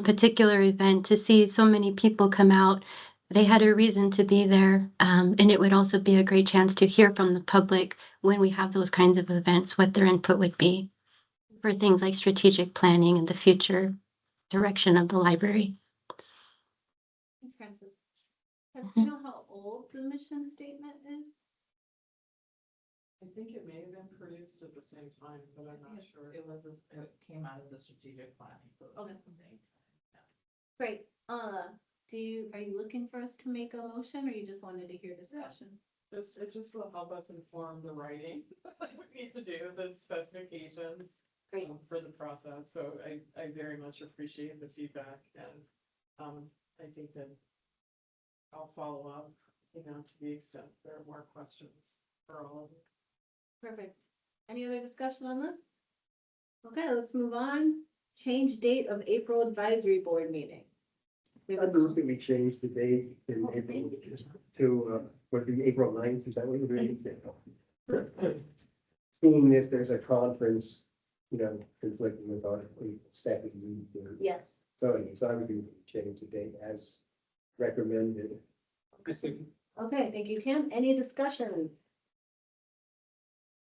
[SPEAKER 5] particular event, to see so many people come out. They had a reason to be there, and it would also be a great chance to hear from the public when we have those kinds of events, what their input would be for things like strategic planning in the future direction of the library.
[SPEAKER 1] Ms. Francis, do you know how old the mission statement is?
[SPEAKER 7] I think it may have been produced at the same time, but I'm not sure.
[SPEAKER 10] It came out of the strategic planning. So
[SPEAKER 1] Okay. Great. Are you looking for us to make a motion or you just wanted to hear discussion?
[SPEAKER 7] It just will help us inform the writing that we need to do, the specifications.
[SPEAKER 1] Great.
[SPEAKER 7] For the process, so I very much appreciate the feedback and, I think that I'll follow up, to the extent there are more questions for all of you.
[SPEAKER 1] Perfect. Any other discussion on this? Okay, let's move on. Change date of April advisory board meeting. We
[SPEAKER 2] I
[SPEAKER 1] have a-
[SPEAKER 2] move that we change the date in April to, would be April 9th, is that what you're doing? Seeing if there's a conference, conflicting with our staff meeting.
[SPEAKER 1] Yes.
[SPEAKER 2] So I would do change the date as recommended.
[SPEAKER 1] Okay, thank you, Kim. Any discussion?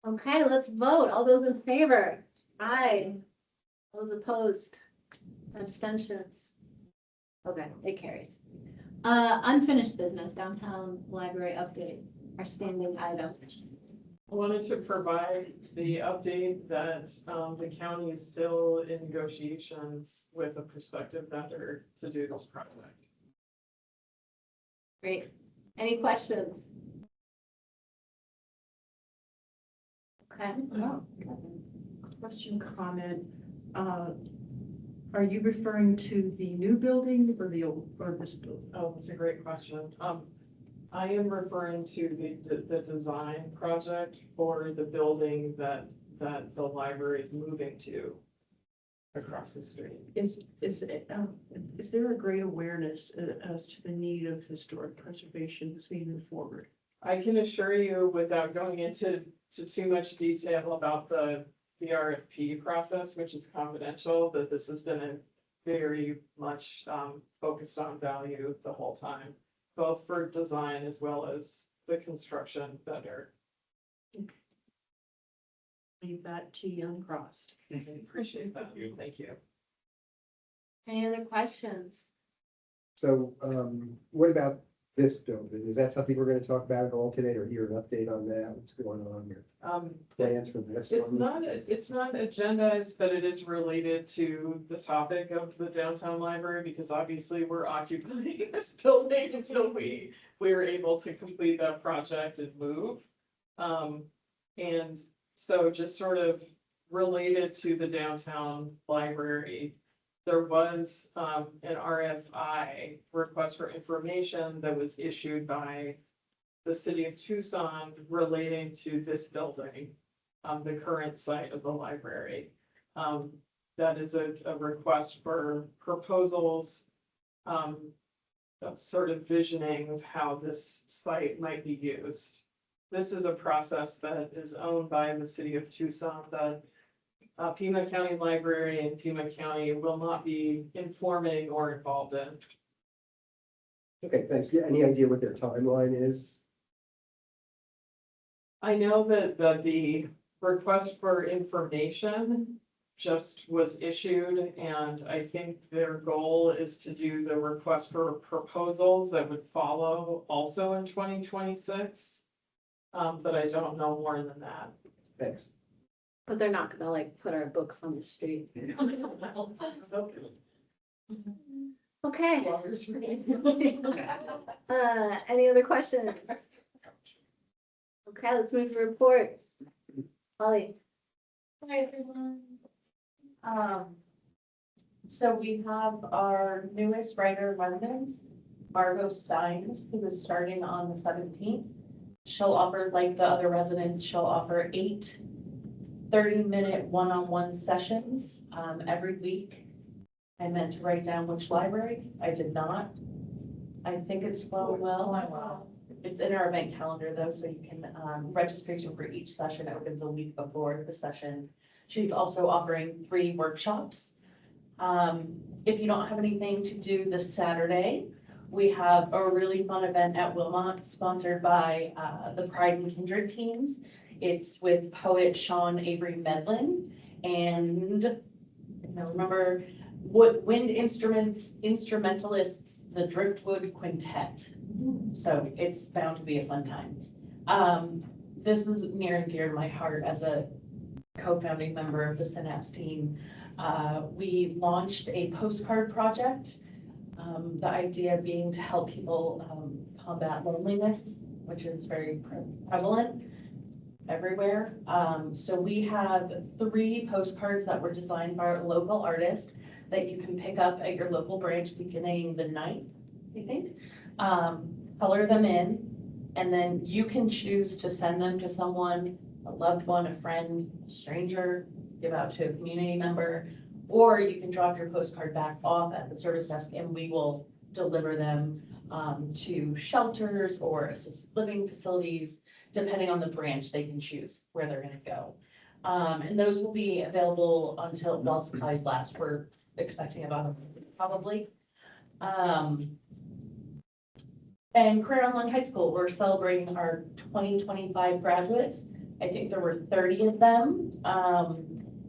[SPEAKER 1] Okay, let's vote. All those in favor? Aye. Those opposed? Abstentions? Okay, it carries. Unfinished business, downtown library update, our standing item.
[SPEAKER 7] I wanted to provide the update that, the county is still in negotiations with a prospective vendor to do this project.
[SPEAKER 1] Great. Any questions? Okay.
[SPEAKER 11] Question, comment, are you referring to the new building or the old, or this building?
[SPEAKER 7] Oh, that's a great question. I am referring to the design project for the building that the library is moving to across the street.
[SPEAKER 11] Is there a great awareness as to the need of historic preservation as we move forward?
[SPEAKER 7] I can assure you, without going into too much detail about the RFP process, which is confidential, that this has been a very much focused on value the whole time, both for design as well as the construction vendor.
[SPEAKER 11] Leave that T uncrossed.
[SPEAKER 7] I appreciate that. Thank you.
[SPEAKER 1] Any other questions?
[SPEAKER 2] So what about this building? Is that something we're going to talk about at all today or hear an update on that? What's going on here? Plans for this?
[SPEAKER 7] It's
[SPEAKER 2] one?
[SPEAKER 7] it's not agendized, but it is related to the topic of the downtown library, because obviously we're occupying this building until we're able to complete that project and move. And so just sort of related to the downtown library, there was an RFI, request for information, that was issued by the city of Tucson relating to this building, the current site of the library. That is a request for proposals, of sort of visioning of how this site might be used. This is a process that is owned by the city of Tucson that Pima County Library and Pima County will not be informing or involved in.
[SPEAKER 2] Okay, thanks. Yeah, any idea what their timeline is?
[SPEAKER 7] I know that the request for information just was issued, and I think their goal is to do the request for proposals that would follow also in 2026. But I don't know more than that.
[SPEAKER 2] Thanks.
[SPEAKER 1] But they're not gonna put our books on the street. Okay. Any other questions? Okay, let's move to reports. Holly.
[SPEAKER 3] Hi, everyone. So we have our newest writer in residence, Margot Steins, who is starting on the 17th. She'll offer, like the other residents, she'll offer 8 30-minute one-on-one sessions every week. I meant to write down which library. I did not. I think it's well. It's in our event calendar though, so you can, registration for each session opens a week before the session. She's also offering 3 workshops. If you don't have anything to do this Saturday, we have a really fun event at Wilmot sponsored by the Pride and Kindred teams. It's with poet Sean Avery Medlin. And remember
[SPEAKER 8] wind instrumentalists, the Driftwood Quintet. So it's bound to be a fun time. This is near and dear to my heart as a co-founding member of the Synapse team. We launched a postcard project. The idea being to help people combat loneliness, which is very prevalent everywhere. So we have 3 postcards that were designed by our local artist that you can pick up at your local branch beginning the 9th, I think. Color them in, and then you can choose to send them to someone, a loved one, a friend, a stranger, give out to a community member, or you can drop your postcard back off at the service desk and we will deliver them to shelters or assisted living facilities, depending on the branch they can choose where they're gonna go. And those will be available until, while supplies last. We're expecting about a month, probably. And Career Online High School, we're celebrating our 2025 graduates. I think there were 30 of them.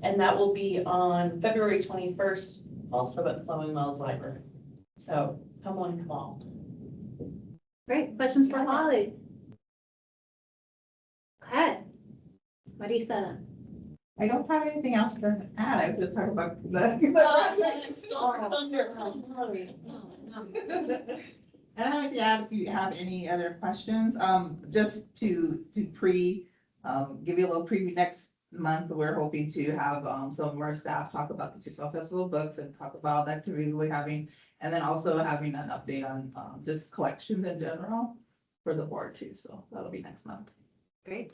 [SPEAKER 8] And that will be on February 21st, also at Flowing Wells Library. So come on, come on.
[SPEAKER 1] Great, questions for Holly? Okay. Marisa.
[SPEAKER 10] I don't have anything else to add. I was gonna talk about I don't have anything to add. If you have any other questions, just to give you a little preview, next month, we're hoping to have, some of our staff talk about the Tucson Festival books and talk about the activities we're having. And then also having an update on, just collections in general for the board too. So that'll be next month.
[SPEAKER 1] Great.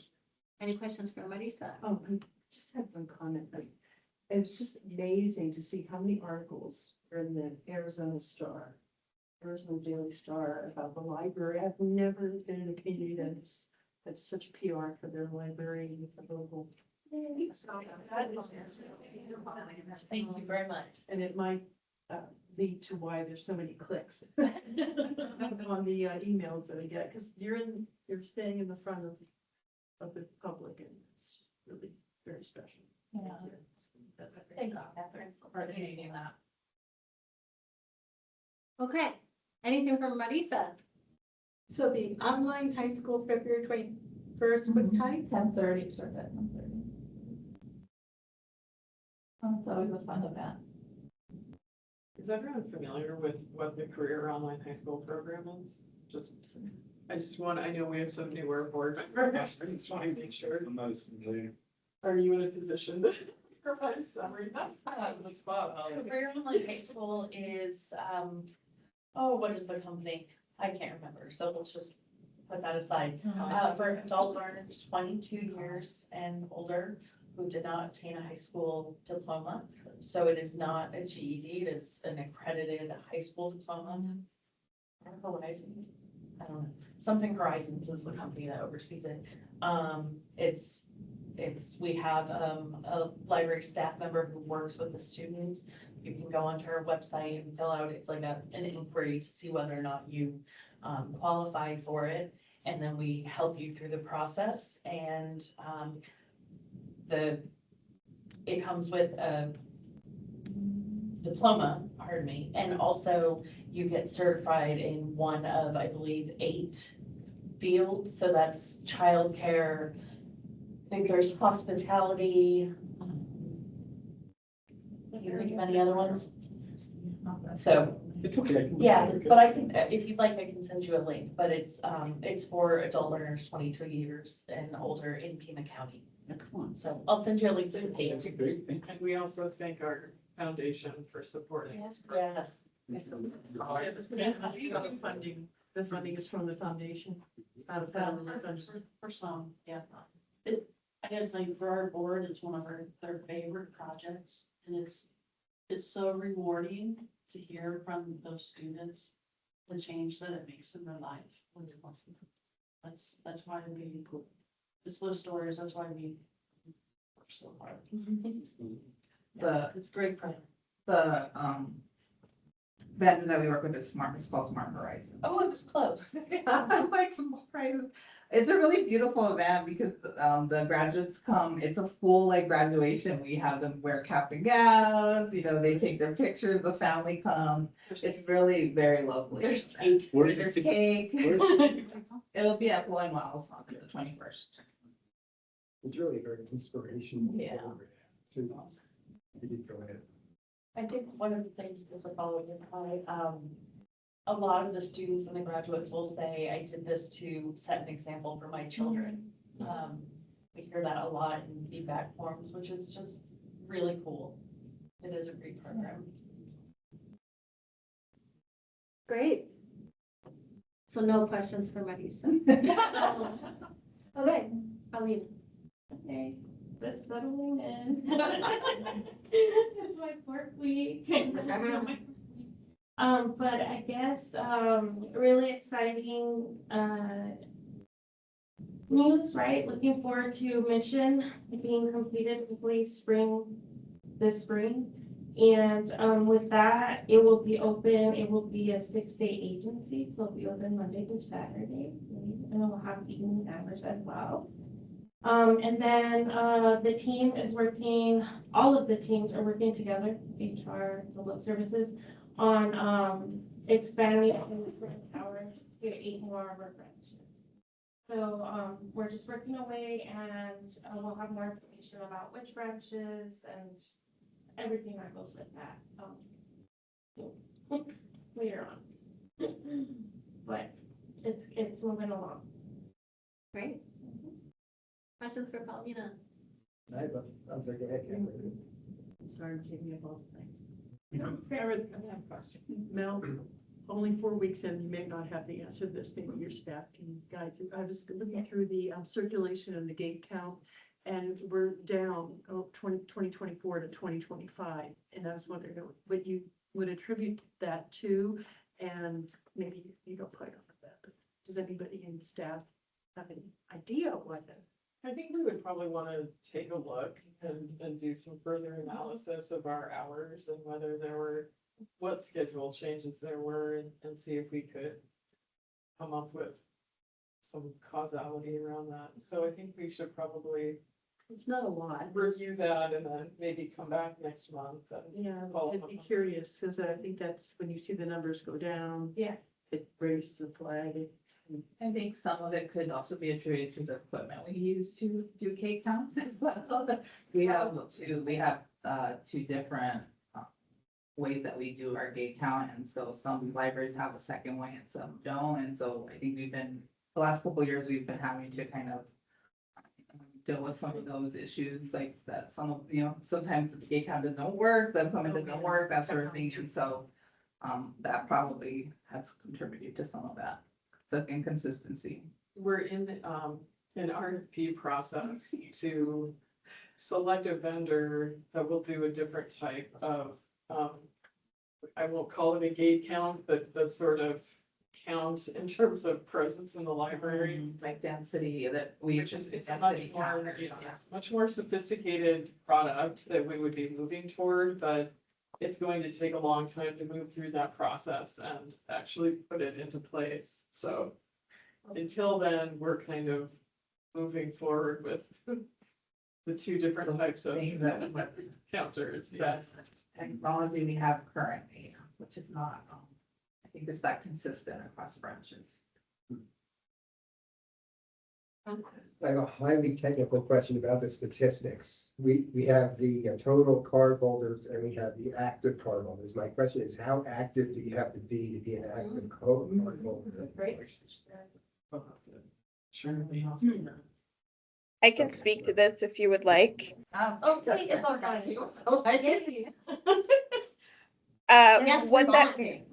[SPEAKER 1] Any questions for Marisa?
[SPEAKER 11] Oh, I just had one comment. It was just amazing to see how many articles are in the Arizona Daily Star about the library. I've never been in a community that's such PR for their library and for local.
[SPEAKER 8] Thank you very much.
[SPEAKER 11] And it might lead to why there's so many clicks on the emails that I get, because you're staying in the front of the public, and it's just really very special.
[SPEAKER 8] Yeah. Thank you, Catherine, for coordinating that.
[SPEAKER 1] Okay, anything from Marisa?
[SPEAKER 9] So the online high school, February 21st, what time?
[SPEAKER 8] 10:30, start at 10:30. It's always a fun event.
[SPEAKER 7] Is everyone familiar with what the Career Online High School program is? I know we have some newer board members, I just want to make sure.
[SPEAKER 4] I'm not as familiar.
[SPEAKER 7] Are you in a position to provide a summary? That's kind of the spot.
[SPEAKER 8] Career Online High School is, what is the company? I can't remember, so let's just put that aside. For adult learners 22 years and older who did not obtain a high school diploma. So it is not a GED, it is an accredited high school diploma. Or Horizons, I don't know, something Horizons is the company that oversees it. We have a library staff member who works with the students. You can go onto our website and fill out, it's like an inquiry to see whether or not you qualify for it. And then we help you through the process, and it comes with a diploma, pardon me, and also you get certified in one of, I believe, 8 fields. So that's childcare, I think there's hospitality. Can you think of any other ones? So,
[SPEAKER 4] It's okay.
[SPEAKER 8] yeah, but I can, if you'd like, I can send you a link, but it's for adult learners 22 years and older in Pima County.
[SPEAKER 4] Excellent.
[SPEAKER 8] So I'll send you a link to the page.
[SPEAKER 4] That's great. Thank
[SPEAKER 7] And we also thank our foundation for supporting.
[SPEAKER 8] Yes.
[SPEAKER 11] The funding is from the foundation. It's not a federal funding.
[SPEAKER 8] For some, yeah. I gotta tell you, for our board, it's one of their favorite projects, and it's so rewarding to hear from those students the change that it makes in their life. That's why it's those stories, that's why we work so hard. It's great for them.
[SPEAKER 10] The vendor that we work with is called Smart Horizons.
[SPEAKER 8] Oh, it was close.
[SPEAKER 10] I was like, Smart Horizons. It's a really beautiful event because the graduates come, it's a full like graduation. We have them wear cap and gowns, you know, they take their pictures, the family comes. It's really very lovely.
[SPEAKER 8] There's cake.
[SPEAKER 4] Where is
[SPEAKER 10] There's
[SPEAKER 4] it?
[SPEAKER 10] cake.
[SPEAKER 4] Where-
[SPEAKER 10] It'll be at Blowing Wells on the 21st.
[SPEAKER 2] It's really very inspirational.
[SPEAKER 8] Yeah.
[SPEAKER 2] You did go ahead.
[SPEAKER 8] I think one of the things, just to follow your point, a lot of the students and the graduates will say, I did this to set an example for my children. We hear that a lot in feedback forms, which is just really cool. It is a great program.
[SPEAKER 1] Great. So no questions for Marisa. Okay, Paulina.
[SPEAKER 3] Okay, just settling in. It's my fourth week. But I guess, really exciting, news, right? Looking forward to mission being completed hopefully this spring. And, with that, it will be open, it will be a 6-day agency, so it'll be open Monday through Saturday. And we'll have evening hours as well. And then, the team is working, all of the teams are working together, HR, public services, on, expanding hours to 8 more work branches. So, we're just working away and, we'll have more information about which branches and everything that goes with that, later on. But it's moving along.
[SPEAKER 1] Great. Questions for Paulina?
[SPEAKER 2] I have a go ahead, Cameron.
[SPEAKER 11] Sorry, I'm taking up all the things.
[SPEAKER 7] I have a question. Mel, only 4 weeks in, you may not have the answer to this, maybe your staff can guide you. I was looking through the circulation and the gate count, and we're down 2024 to 2025. And I was wondering what you would attribute that to, and maybe you don't put it on that, but does anybody in staff have any idea what that? I think we would probably want to take a look and do some further analysis of our hours and whether there were, what schedule changes there were, and see if we could come up with some causality around that. So I think we should probably
[SPEAKER 11] It's not a lot.
[SPEAKER 7] review that and then maybe come back next month and
[SPEAKER 11] Yeah,
[SPEAKER 7] follow
[SPEAKER 11] I'd
[SPEAKER 7] up
[SPEAKER 11] be
[SPEAKER 7] on
[SPEAKER 11] curious, because I think that's when you see the numbers go down.
[SPEAKER 3] Yeah.
[SPEAKER 11] It raises the flag.
[SPEAKER 10] I think some of it could also be attributed to the equipment we use to do cake counts as well. We have two different ways that we do our gate count, and so some libraries have a second way and some don't, and so I think the last couple of years, we've been having to kind of deal with some of those issues, like that sometimes the gate count doesn't work, the equipment doesn't work, that sort of thing, and so that probably has contributed to some of that, the inconsistency.
[SPEAKER 7] we're in an RFP process to select a vendor that will do a different type of, I won't call it a gate count, but the sort of count in terms of presence in the library.
[SPEAKER 10] Like density
[SPEAKER 7] Which is, it's a much
[SPEAKER 10] density
[SPEAKER 7] more,
[SPEAKER 10] counters,
[SPEAKER 7] you know, it's much more sophisticated product that we would be moving toward, but it's going to take a long time to move through that process and actually put it into place. So until then, we're kind of moving forward with the two different types of counters. Yes.
[SPEAKER 10] technology we have currently, which is not, I think it's that consistent across branches.
[SPEAKER 2] I have a highly technical question about the statistics. We have the total card holders and we have the active card holders. My question is, how active do you have to be an active card holder?
[SPEAKER 3] Great.
[SPEAKER 7] Sure.
[SPEAKER 13] I can speak to this if you would like.
[SPEAKER 3] Oh, please, it's all right. Yay.
[SPEAKER 1] Yes,
[SPEAKER 13] What
[SPEAKER 1] we're
[SPEAKER 13] that,
[SPEAKER 1] bonding.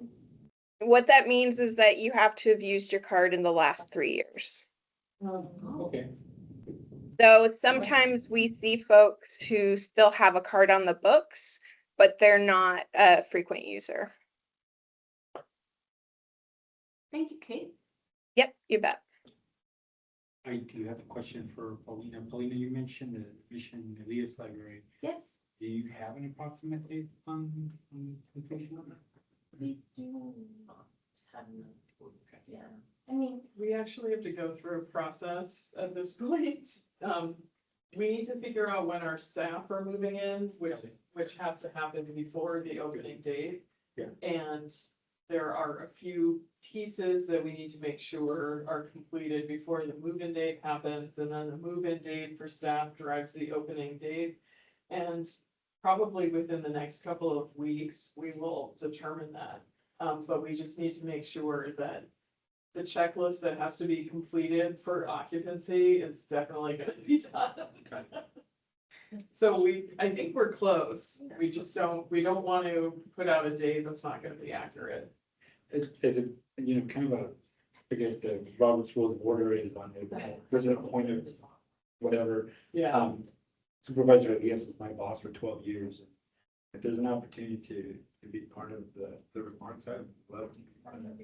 [SPEAKER 13] what that means is that you have to have used your card in the last 3 years.
[SPEAKER 4] Okay.
[SPEAKER 13] So sometimes we see folks who still have a card on the books, but they're not a frequent user.
[SPEAKER 1] Thank you, Kate.
[SPEAKER 13] Yep, you bet.
[SPEAKER 4] I do have a question for Paulina. Paulina, you mentioned the Mission Elias Library.
[SPEAKER 3] Yes,
[SPEAKER 4] Do you have an approximate date on completion of it?
[SPEAKER 3] we do not have enough. Yeah. I mean,
[SPEAKER 7] We actually have to go through a process at this point. We need to figure out when our staff are moving in, which has to happen before the opening date.
[SPEAKER 4] Yeah.
[SPEAKER 7] And there are a few pieces that we need to make sure are completed before the move-in date happens, and then the move-in date for staff drives the opening date. And probably within the next couple of weeks, we will determine that. But we just need to make sure that the checklist that has to be completed for occupancy is definitely gonna be done. So I think we're close. We just we don't want to put out a date that's not gonna be accurate.
[SPEAKER 4] Is it, you know, kind of a, I forget the Robert's Rules of Order is on it, there's a point of whatever.
[SPEAKER 7] Yeah,
[SPEAKER 4] Supervisor, I guess, was my boss for 12 years. If there's an opportunity to be part of the remarks, I'd love to be part of that.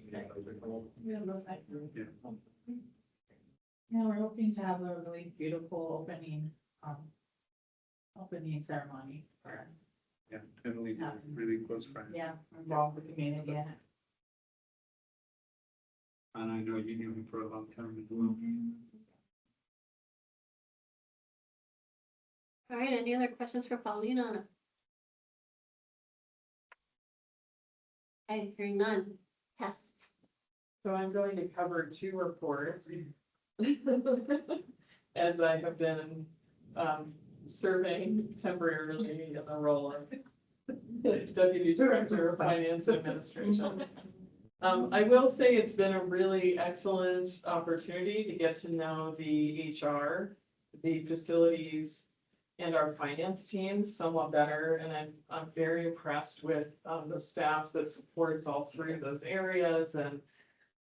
[SPEAKER 1] Yeah, we're hoping to have a really beautiful opening ceremony for,
[SPEAKER 4] Yeah, Emily, really close friend.
[SPEAKER 1] yeah, involve the community in it.
[SPEAKER 4] And I know you knew him for a long time as well.
[SPEAKER 8] All right, any other questions for Paulina? Okay, hearing none. Yes.
[SPEAKER 7] so I'm going to cover 2 reports. As I have been, serving temporarily in the role of Deputy Director of Finance and Administration. I will say it's been a really excellent opportunity to get to know the HR, the facilities, and our finance team somewhat better, and I'm very impressed with the staff that supports all 3 of those areas and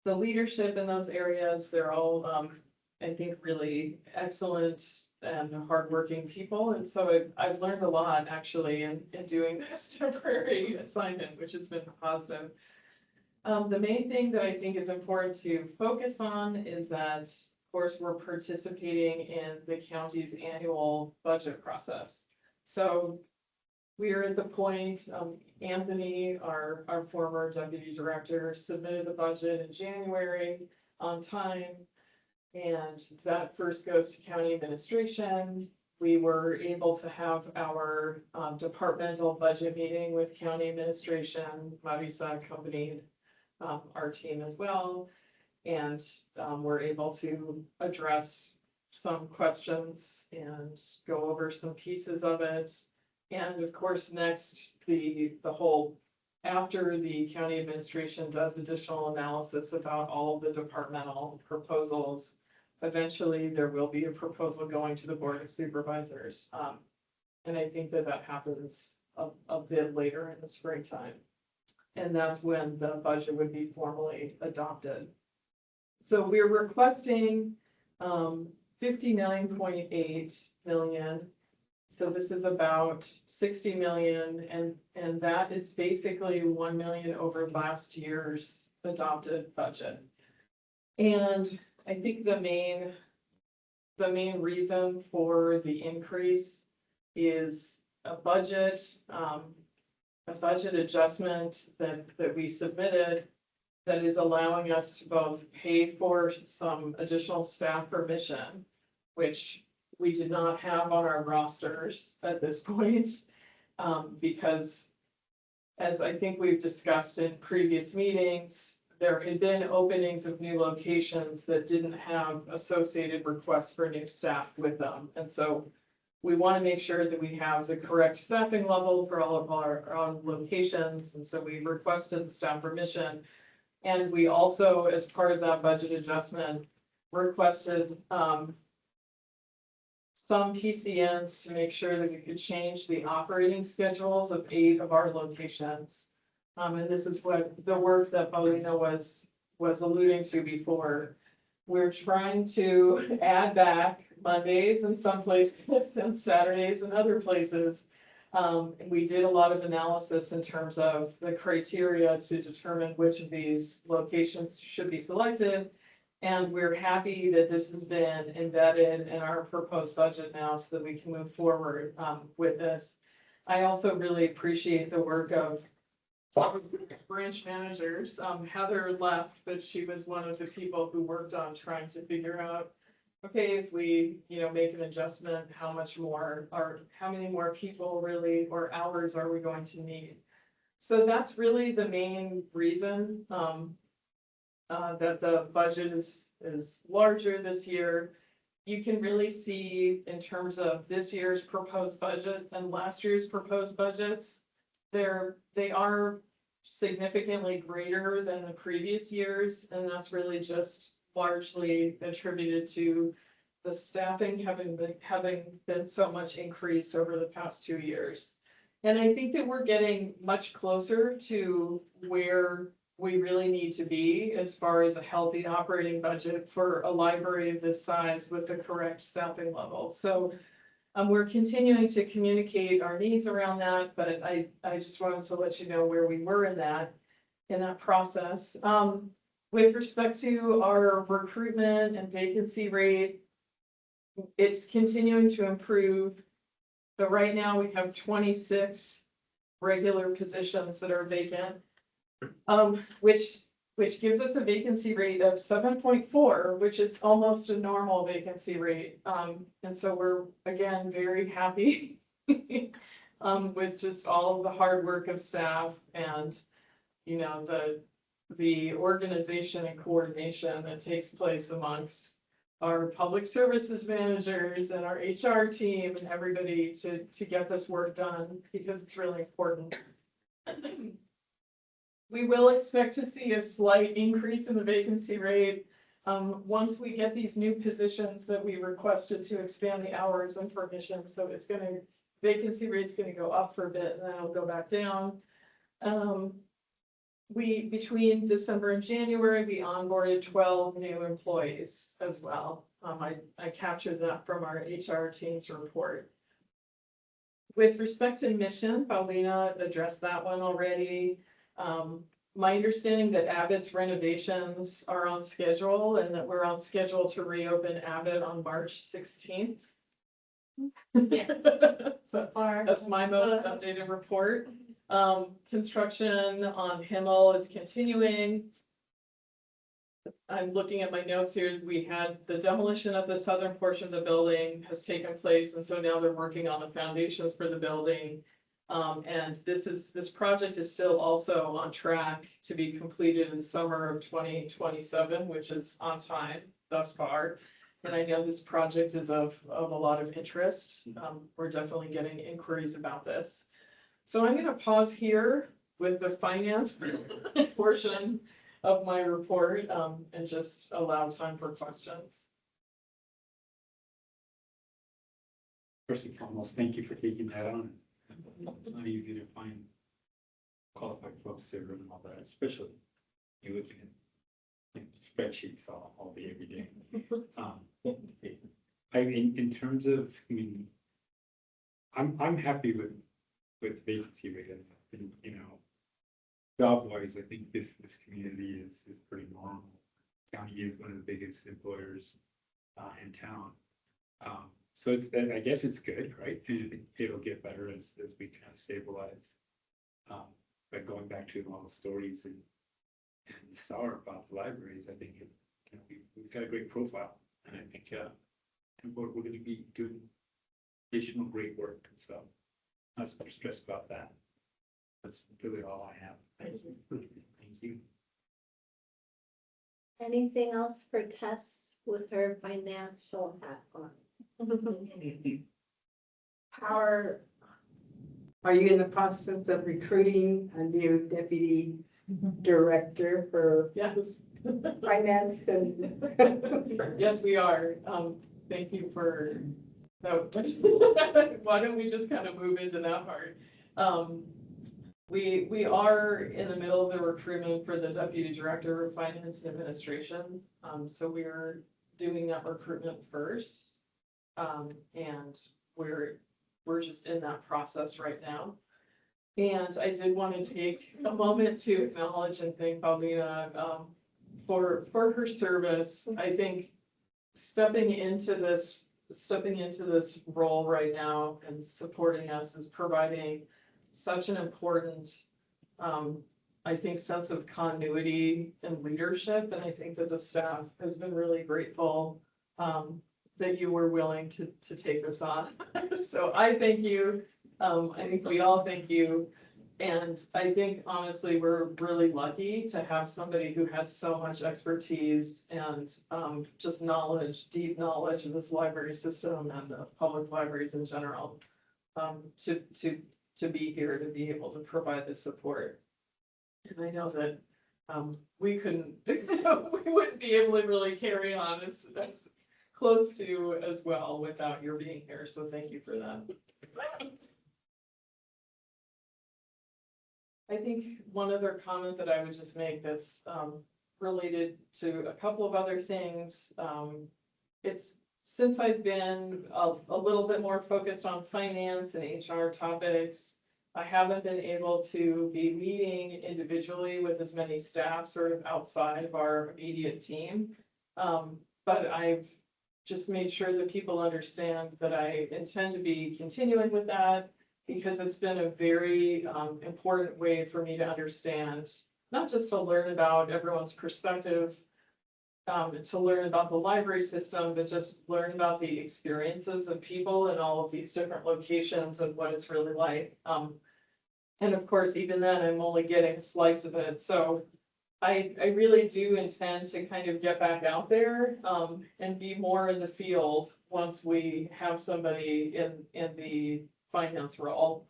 [SPEAKER 7] the leadership in those areas. They're all, I think, really excellent and hardworking people, and so I've learned a lot actually in doing this temporary assignment, which has been positive. The main thing that I think is important to focus on is that, of course, we're participating in the county's annual budget process. So we are at the point, Anthony, our former deputy director, submitted the budget in January on time. And that first goes to county administration. We were able to have our departmental budget meeting with county administration. Marisa accompanied our team as well. And we're able to address some questions and go over some pieces of it. And of course, next, the whole, after the county administration does additional analysis about all of the departmental proposals, eventually there will be a proposal going to the Board of Supervisors. And I think that happens a bit later in the springtime. And that's when the budget would be formally adopted. So we're requesting 59.8 million. So this is about 60 million, and that is basically 1 million over last year's adopted budget. And I think the main reason for the increase is a budget adjustment that we submitted that is allowing us to both pay for some additional staff for mission, which we did not have on our rosters at this point, because as I think we've discussed in previous meetings, there had been openings of new locations that didn't have associated requests for new staff with them. And so we want to make sure that we have the correct staffing level for all of our locations. And so we requested the staff for mission. And we also, as part of that budget adjustment, requested some PCNs to make sure that we could change the operating schedules of 8 of our locations. And this is what the work that Paulina was alluding to before. We're trying to add back Mondays in some places and Saturdays in other places. We did a lot of analysis in terms of the criteria to determine which of these locations should be selected. And we're happy that this has been embedded in our proposed budget now so that we can move forward with this. I also really appreciate the work of branch managers. Heather left, but she was one of the people who worked on trying to figure out, okay, if we, make an adjustment, how much more, or how many more people really, or hours are we going to need? So that's really the main reason, that the budget is larger this year. You can really see in terms of this year's proposed budget and last year's proposed budgets, they are significantly greater than the previous years, and that's really just largely attributed to the staffing having been so much increased over the past 2 years. And I think that we're getting much closer to where we really need to be as far as a healthy operating budget for a library of this size with the correct staffing level. So we're continuing to communicate our needs around that, but I just wanted to let you know where we were in that process. With respect to our recruitment and vacancy rate, it's continuing to improve. So right now we have 26 regular positions that are vacant, which gives us a vacancy rate of 7.4, which is almost a normal vacancy rate. And so we're, again, very happy with just all of the hard work of staff and, the organization and coordination that takes place amongst our public services managers and our HR team and everybody to get this work done, because it's really important. We will expect to see a slight increase in the vacancy rate once we get these new positions that we requested to expand the hours and permissions. So vacancy rate's gonna go up for a bit and then it'll go back down. Between December and January, we onboarded 12 new employees as well. I captured that from our HR team's report. With respect to mission, Paulina addressed that one already. My understanding that Abbott's renovations are on schedule and that we're on schedule to reopen Abbott on March 16th.
[SPEAKER 3] Yes.
[SPEAKER 7] So
[SPEAKER 3] Far.
[SPEAKER 7] that's my most updated report. Construction on Himmel is continuing. I'm looking at my notes here. We had the demolition of the southern portion of the building has taken place, and so now they're working on the foundations for the building. And this project is still also on track to be completed in summer of 2027, which is on time thus far. And I know this project is of a lot of interest. We're definitely getting inquiries about this. So I'm gonna pause here with the finance portion of my report, and just allow time for questions.
[SPEAKER 4] First and foremost, thank you for taking that on. It's not easy to find qualified folks to run all that, especially you looking at spreadsheets all day, every day. In terms of, I'm happy with vacancy rate, and job wise, I think this community is pretty normal. County is one of the biggest employers in town. So I guess it's good, right? And it'll get better as we kind of stabilize. But going back to all the stories and the star about the libraries, I think we've got a great profile, and I think we're going to be doing additional great work. So I'm not super stressed about that. That's really all I have. Thank you.
[SPEAKER 1] Anything else for Tess with her financial hat on?
[SPEAKER 12] Are you in the process of recruiting a new deputy director for
[SPEAKER 7] Yes.
[SPEAKER 12] finance and?
[SPEAKER 7] Yes, we are. Thank you for that. Why don't we just kind of move into that part? We are in the middle of the recruitment for the deputy director of finance and administration. So we're doing that recruitment first. And we're just in that process right now. And I did want to take a moment to acknowledge and thank Paulina for her service. I think stepping into this role right now and supporting us is providing such an important I think, sense of continuity and leadership, and I think that the staff has been really grateful that you were willing to take this on. So I thank you. I think we all thank you. And I think honestly, we're really lucky to have somebody who has so much expertise and just knowledge, deep knowledge of this library system and of public libraries in general, to be here, to be able to provide this support. And I know that we couldn't, we wouldn't be able to really carry on as close to as well without your being here. So thank you for that. I think one other comment that I would just make that's related to a couple of other things. It's since I've been a little bit more focused on finance and HR topics, I haven't been able to be meeting individually with as many staff sort of outside of our immediate team. But I've just made sure that people understand that I intend to be continuing with that, because it's been a very important way for me to understand, not just to learn about everyone's perspective, to learn about the library system, but just learn about the experiences of people in all of these different locations and what it's really like. And of course, even then, I'm only getting a slice of it. So I really do intend to kind of get back out there and be more in the field once we have somebody in the finance role.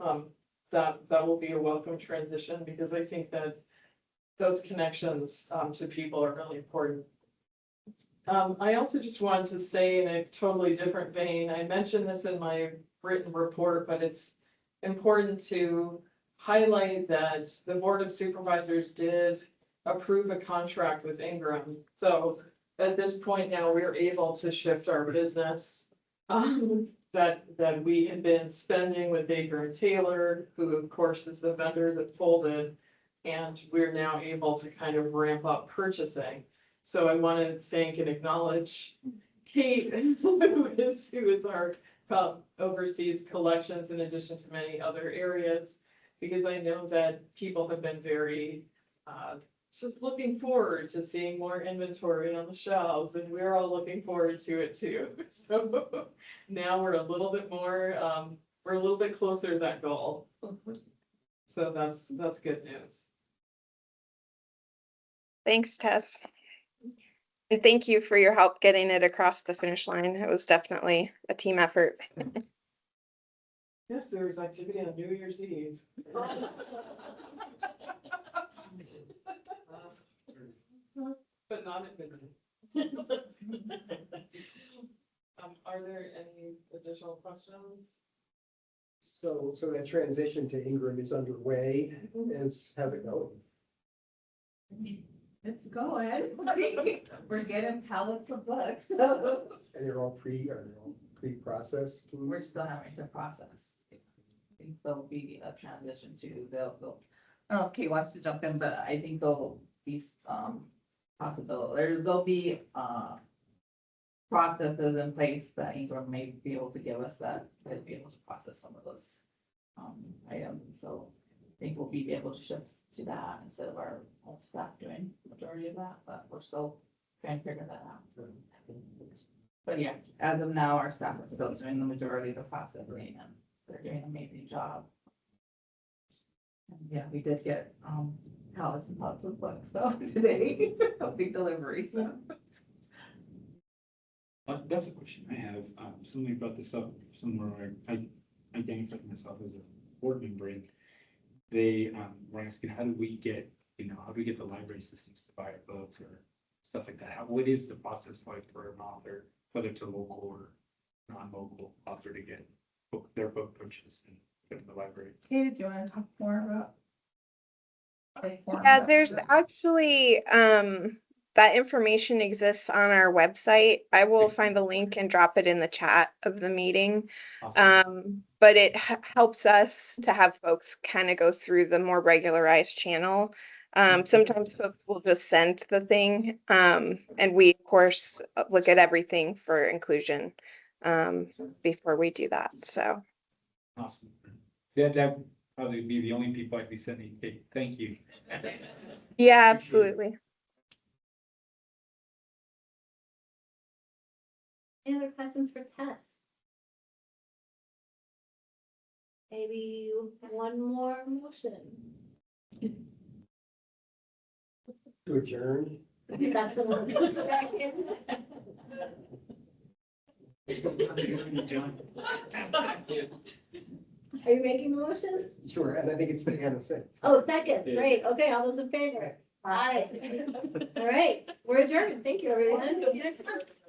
[SPEAKER 7] That will be a welcome transition, because I think that those connections to people are really important. I also just wanted to say, in a totally different vein, I mentioned this in my written report, but it's important to highlight that the Board of Supervisors did approve a contract with Ingram. So at this point now, we're able to shift our business that we had been spending with Baker and Taylor, who of course is the vendor that folded, and we're now able to kind of ramp up purchasing. So I want to thank and acknowledge Kate, who is our oversees collections in addition to many other areas, because I know that people have been very just looking forward to seeing more inventory on the shelves, and we're all looking forward to it too. So now we're a little bit more, we're a little bit closer to that goal. So that's good news.
[SPEAKER 13] Thanks, Tess. And thank you for your help getting it across the finish line. It was definitely a team effort.
[SPEAKER 7] Yes, there was activity on New Year's Eve. But not at midnight. Are there any additional questions?
[SPEAKER 2] So that transition to Ingram is underway. How's it going?
[SPEAKER 10] It's going. We're getting pallets of books. So
[SPEAKER 2] And they're all pre-processed?
[SPEAKER 10] we're still having to process. I think there'll be a transition to, they'll, I don't know if Kate wants to jump in, but I think there'll be there'll be processes in place that Ingram may be able to give us that they'll be able to process some of those items. So I think we'll be able to shift to that instead of our own staff doing the majority of that, but we're still trying to figure that out. But yeah, as of now, our staff is still doing the majority of the processing, and they're doing an amazing job. And yeah, we did get pallets and lots of books though today, a big delivery. So.
[SPEAKER 4] That's a question I have. Somebody brought this up somewhere where I identified myself as a board member, and they were asking, how do we get the library systems to buy our books or stuff like that? What is the process like for an author, whether it's a local or non-local author, to get their book purchased and put in the library?
[SPEAKER 10] Kate, do you want to talk more about?
[SPEAKER 13] Yeah, there's actually, that information exists on our website. I will find the link and drop it in the chat of the meeting.
[SPEAKER 4] Awesome.
[SPEAKER 13] But it helps us to have folks kind of go through the more regularized channel. Sometimes folks will just send the thing, and we of course look at everything for inclusion before we do that. So
[SPEAKER 4] Awesome. Yeah, probably be the only people I'd be sending. Hey, thank you.
[SPEAKER 13] Yeah, absolutely.
[SPEAKER 1] Any other questions for Tess? Maybe one more motion.
[SPEAKER 2] To adjourn.
[SPEAKER 1] That's the one. Are you making the motion?
[SPEAKER 2] Sure, and I think it's Hannah said.
[SPEAKER 1] Oh, second, great. Okay, all those in favor? Aye. All right, we're adjourned. Thank you, everyone. See you next month.